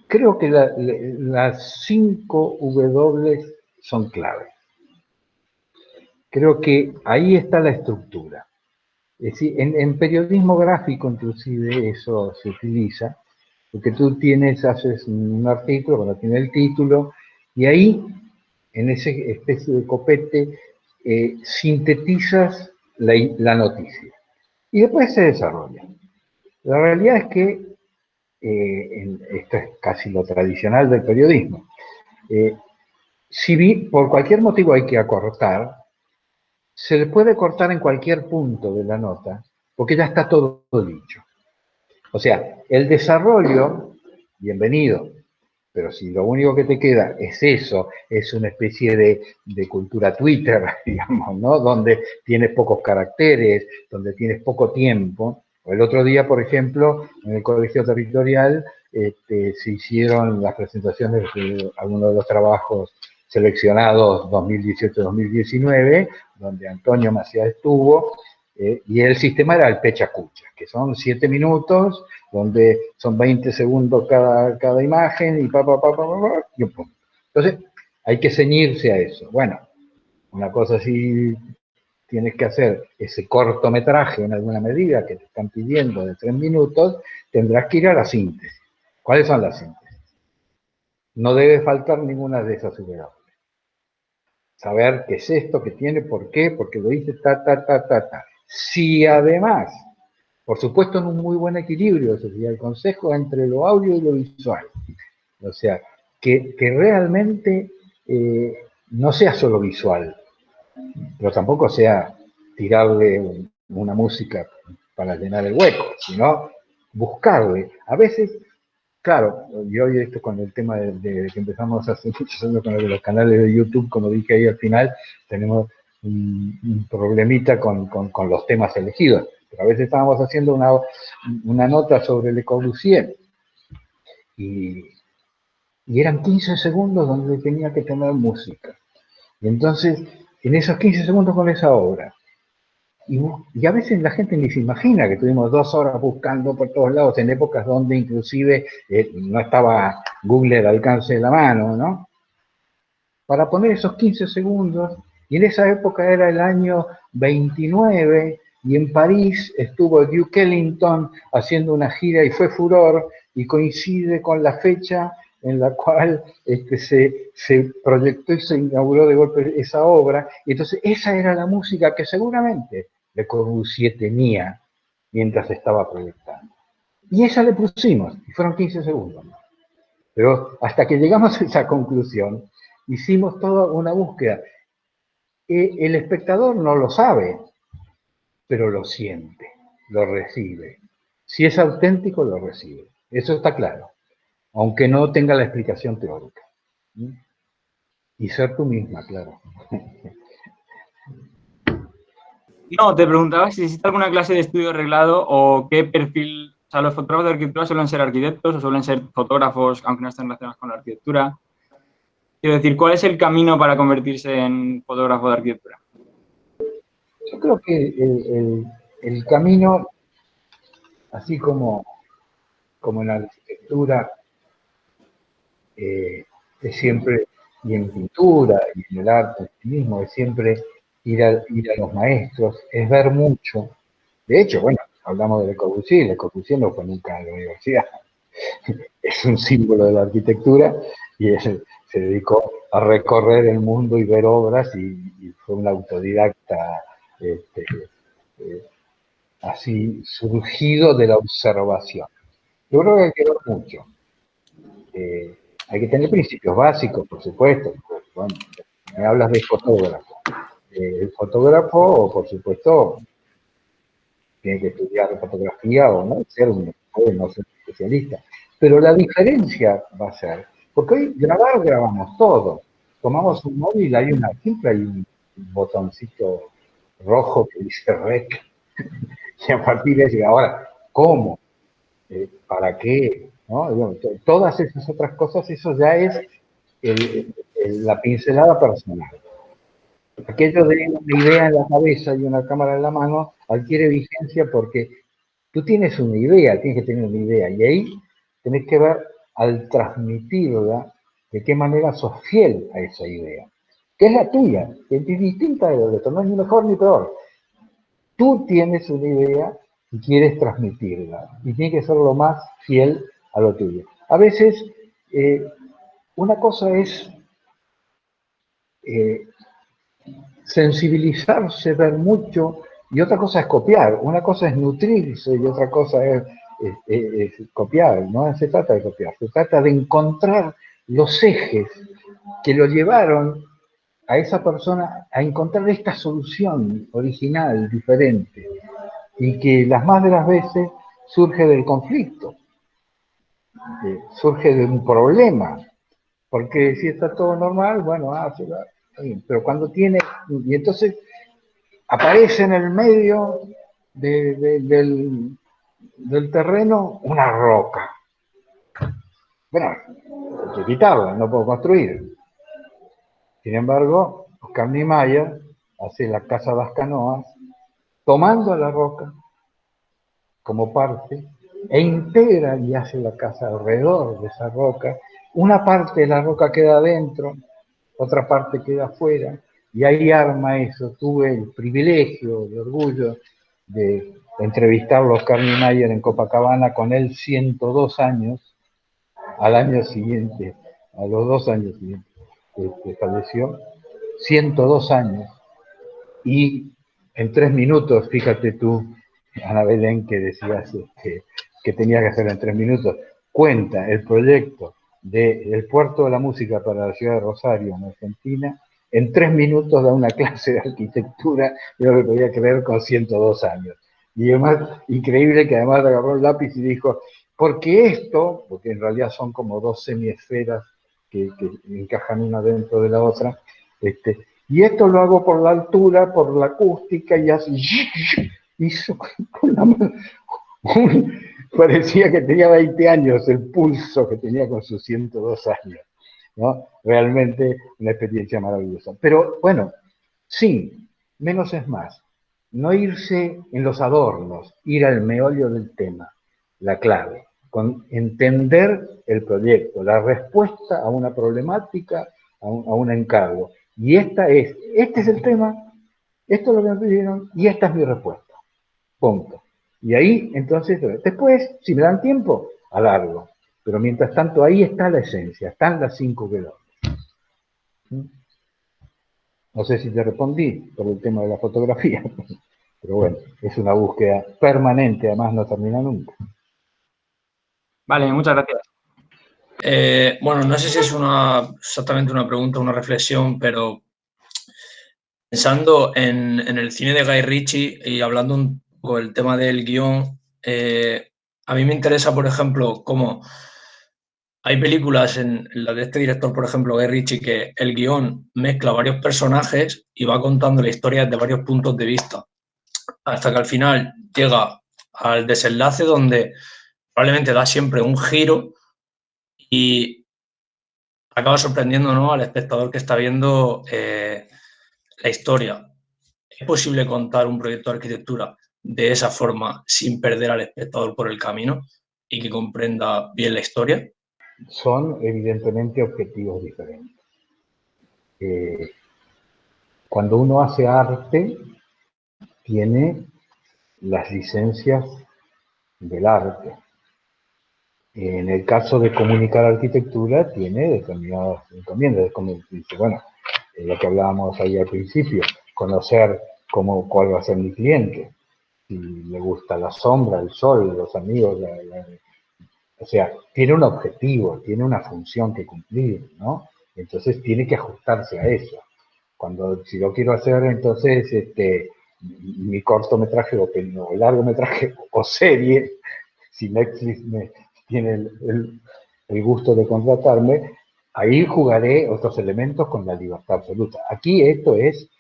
Creo que las 5 W son clave. Creo que ahí está la estructura. Es decir, en periodismo gráfico inclusive eso se utiliza, porque tú haces un artículo, cuando tiene el título, y ahí, en esa especie de copete, sintetizas la noticia. Y después se desarrolla. La realidad es que, esto es casi lo tradicional del periodismo, si por cualquier motivo hay que acortar, se le puede cortar en cualquier punto de la nota, porque ya está todo dicho. O sea, el desarrollo, bienvenido, pero si lo único que te queda es eso, es una especie de cultura Twitter, digamos, ¿no? Donde tienes pocos caracteres, donde tienes poco tiempo. El otro día, por ejemplo, en el Colegio Territorial se hicieron las presentaciones de algunos de los trabajos seleccionados 2018-2019, donde Antonio Macías estuvo, y el sistema era el pecha-cucha, que son 7 minutos, donde son 20 segundos cada imagen, y y un punto. Entonces, hay que ceñirse a eso. Bueno, una cosa así tienes que hacer ese cortometraje en alguna medida que te están pidiendo de 3 minutos, tendrás que ir a la síntesis. ¿Cuáles son las síntesis? No debe faltar ninguna de esas variables. Saber qué es esto, qué tiene, por qué, porque lo dice ta. Si además, por supuesto en un muy buen equilibrio, eso sería el consejo entre lo audio y lo visual. O sea, que realmente no sea solo visual, pero tampoco sea tirarle una música para llenar el hueco, sino buscarle. A veces, claro, yo hoy esto con el tema de que empezamos hace muchos años con los canales de YouTube, como dije ahí al final, tenemos un problemita con los temas elegidos. Pero a veces estábamos haciendo una nota sobre Le Corbusier y eran 15 segundos donde tenía que tener música. Y entonces, en esos 15 segundos con esa obra, y a veces la gente ni se imagina que tuvimos 2 horas buscando por todos lados, en épocas donde inclusive no estaba Google al alcance de la mano, ¿no? Para poner esos 15 segundos, y en esa época era el año 29, y en París estuvo Duke Ellington haciendo una gira y fue furor, y coincide con la fecha en la cual se proyectó y se inauguró de golpe esa obra, y entonces esa era la música que seguramente Le Corbusier tenía mientras estaba proyectando. Y esa le pusimos, y fueron 15 segundos. Pero hasta que llegamos a esa conclusión, hicimos toda una búsqueda. El espectador no lo sabe, pero lo siente, lo recibe. Si es auténtico, lo recibe. Eso está claro, aunque no tenga la explicación teórica. Y ser tú misma, claro. No, te preguntaba si existe alguna clase de estudio reglado o qué perfil. O sea, los fotógrafos de arquitectura suelen ser arquitectos o suelen ser fotógrafos, aunque no estén relacionados con la arquitectura. Quiero decir, ¿cuál es el camino para convertirse en fotógrafo de arquitectura? Yo creo que el camino, así como en la arquitectura, es siempre, y en pintura, y en el arte en sí mismo, es siempre ir a los maestros, es ver mucho. De hecho, bueno, hablamos de Le Corbusier no fue nunca a la universidad. Es un símbolo de la arquitectura y él se dedicó a recorrer el mundo y ver obras y fue un autodidacta así surgido de la observación. Yo creo que hay que ver mucho. Hay que tener principios básicos, por supuesto. Bueno, me hablas de fotógrafo. El fotógrafo, por supuesto, tiene que estudiar fotografía o no ser no ser especialista. Pero la diferencia va a ser, porque hoy grabamos todo. Tomamos un móvil, siempre hay un botoncito rojo que dice rec. Y a partir de ahí, ahora, ¿cómo? ¿Para qué? ¿No? Bueno, todas esas otras cosas, eso ya es la pincelada personal. Aquello de una idea en la cabeza y una cámara en la mano adquiere vigencia porque tú tienes una idea, tienes que tener una idea, y ahí tenés que ver al transmitirla de qué manera sos fiel a esa idea, que es la tuya, que es distinta de lo otro, no es ni mejor ni peor. Tú tienes una idea y quieres transmitirla, y tienes que ser lo más fiel a lo tuyo. A veces, una cosa es sensibilizarse, ver mucho, y otra cosa es copiar. Una cosa es nutrirse y otra cosa es copiar. No se trata de copiar, se trata de encontrar los ejes que lo llevaron a esa persona a encontrar esta solución original, diferente, y que las más de las veces surge del conflicto, surge de un problema, porque si está todo normal, bueno, pero cuando tiene, y entonces aparece en el medio del terreno una roca. Bueno, hay que quitarla, no puedo construir. Sin embargo, Oscar Niemeyer hace la Casa das Canoas, tomando la roca como parte, e integra y hace la casa alrededor de esa roca. Una parte de la roca queda adentro, otra parte queda afuera, y ahí arma eso. Tuve el privilegio, el orgullo de entrevistarlo a Oscar Niemeyer en Copacabana, con él 102 años, al año siguiente, a los 2 años siguientes, falleció, 102 años, y en 3 minutos, fíjate tú, Ana Belén, que decías que tenía que hacer en 3 minutos, cuenta el proyecto del Puerto de la Música para la ciudad de Rosario, en Argentina. En 3 minutos da una clase de arquitectura, yo no lo podía creer, con 102 años. Y además, increíble que además agarró el lápiz y dijo, porque esto, porque en realidad son como 2 semiesferas que encajan una dentro de la otra, y esto lo hago por la altura, por la acústica, y así, hizo con la mano, parecía que tenía 20 años el pulso que tenía con sus 102 años, ¿no? Realmente una experiencia maravillosa. Pero bueno, sí, menos es más. No irse en los adornos, ir al meollo del tema, la clave, con entender el proyecto, la respuesta a una problemática, a un encargo. Y este es el tema, esto es lo que me pidieron y esta es mi respuesta. Punto. Y ahí, entonces, después, si me dan tiempo, alargo. Pero mientras tanto, ahí está la esencia, están las 5 kilómetros. No sé si te respondí por el tema de la fotografía, pero bueno, es una búsqueda permanente, además no termina nunca. Vale, muchas gracias. Bueno, no sé si es exactamente una pregunta o una reflexión, pero pensando en el cine de Guy Ritchie y hablando un poco del tema del guión, a mí me interesa, por ejemplo, cómo hay películas en la de este director, por ejemplo, Guy Ritchie, que el guión mezcla varios personajes y va contando la historia desde varios puntos de vista, hasta que al final llega al desenlace donde probablemente da siempre un giro y acaba sorprendiendo, ¿no?, al espectador que está viendo la historia. ¿Es posible contar un proyecto de arquitectura de esa forma sin perder al espectador por el camino y que comprenda bien la historia? Son evidentemente objetivos diferentes. Cuando uno hace arte, tiene las licencias del arte. En el caso de comunicar arquitectura, tiene determinadas encomiendas, como dice, bueno, lo que hablábamos ahí al principio, conocer cuál va a ser mi cliente, si le gusta la sombra, el sol, los amigos, o sea, tiene un objetivo, tiene una función que cumplir, ¿no? Entonces tiene que ajustarse a eso. Si lo quiero hacer, entonces, mi cortometraje o largometraje o serie, si Netflix tiene el gusto de contratarme, ahí jugaré otros elementos con la libertad absoluta. Aquí esto es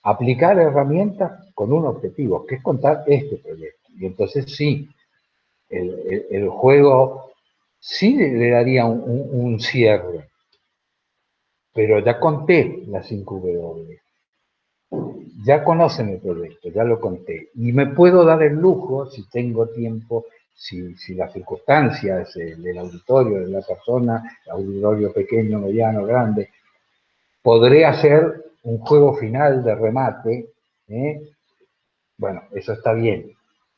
aplicar herramientas con un objetivo, que es contar este proyecto. Y entonces sí, el juego sí le daría un cierre, pero ya conté las 5W. Ya conocen el proyecto, ya lo conté. Y me puedo dar el lujo, si tengo tiempo, si las circunstancias del auditorio, de la persona, auditorio pequeño, mediano, grande, podré hacer un juego final de remate, ¿eh? Bueno, eso está bien.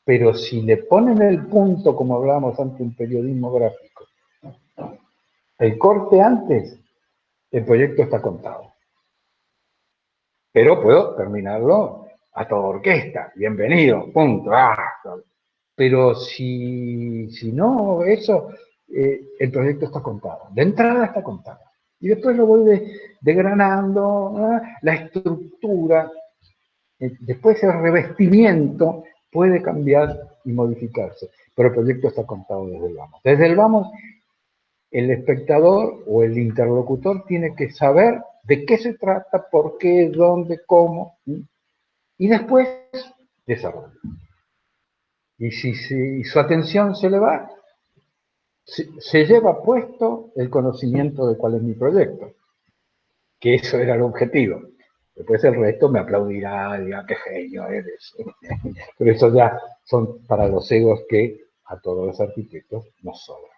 Pero si le ponen el punto, como hablábamos antes en periodismo gráfico, el corte antes, el proyecto está contado. Pero puedo terminarlo a toda orquesta. Bienvenido, punto. Pero si no, eso, el proyecto está contado. De entrada está contado. Y después lo voy desgranando, la estructura. Después el revestimiento puede cambiar y modificarse. Pero el proyecto está contado desde el vamos. Desde el vamos, el espectador o el interlocutor tiene que saber de qué se trata, por qué, dónde, cómo, y después desarrollo. Y si su atención se le va, se lleva puesto el conocimiento de cuál es mi proyecto, que eso era el objetivo. Después el resto me aplaudirá, dirá qué genio eres. Pero eso ya son para los egos que a todos los arquitectos nos sobran.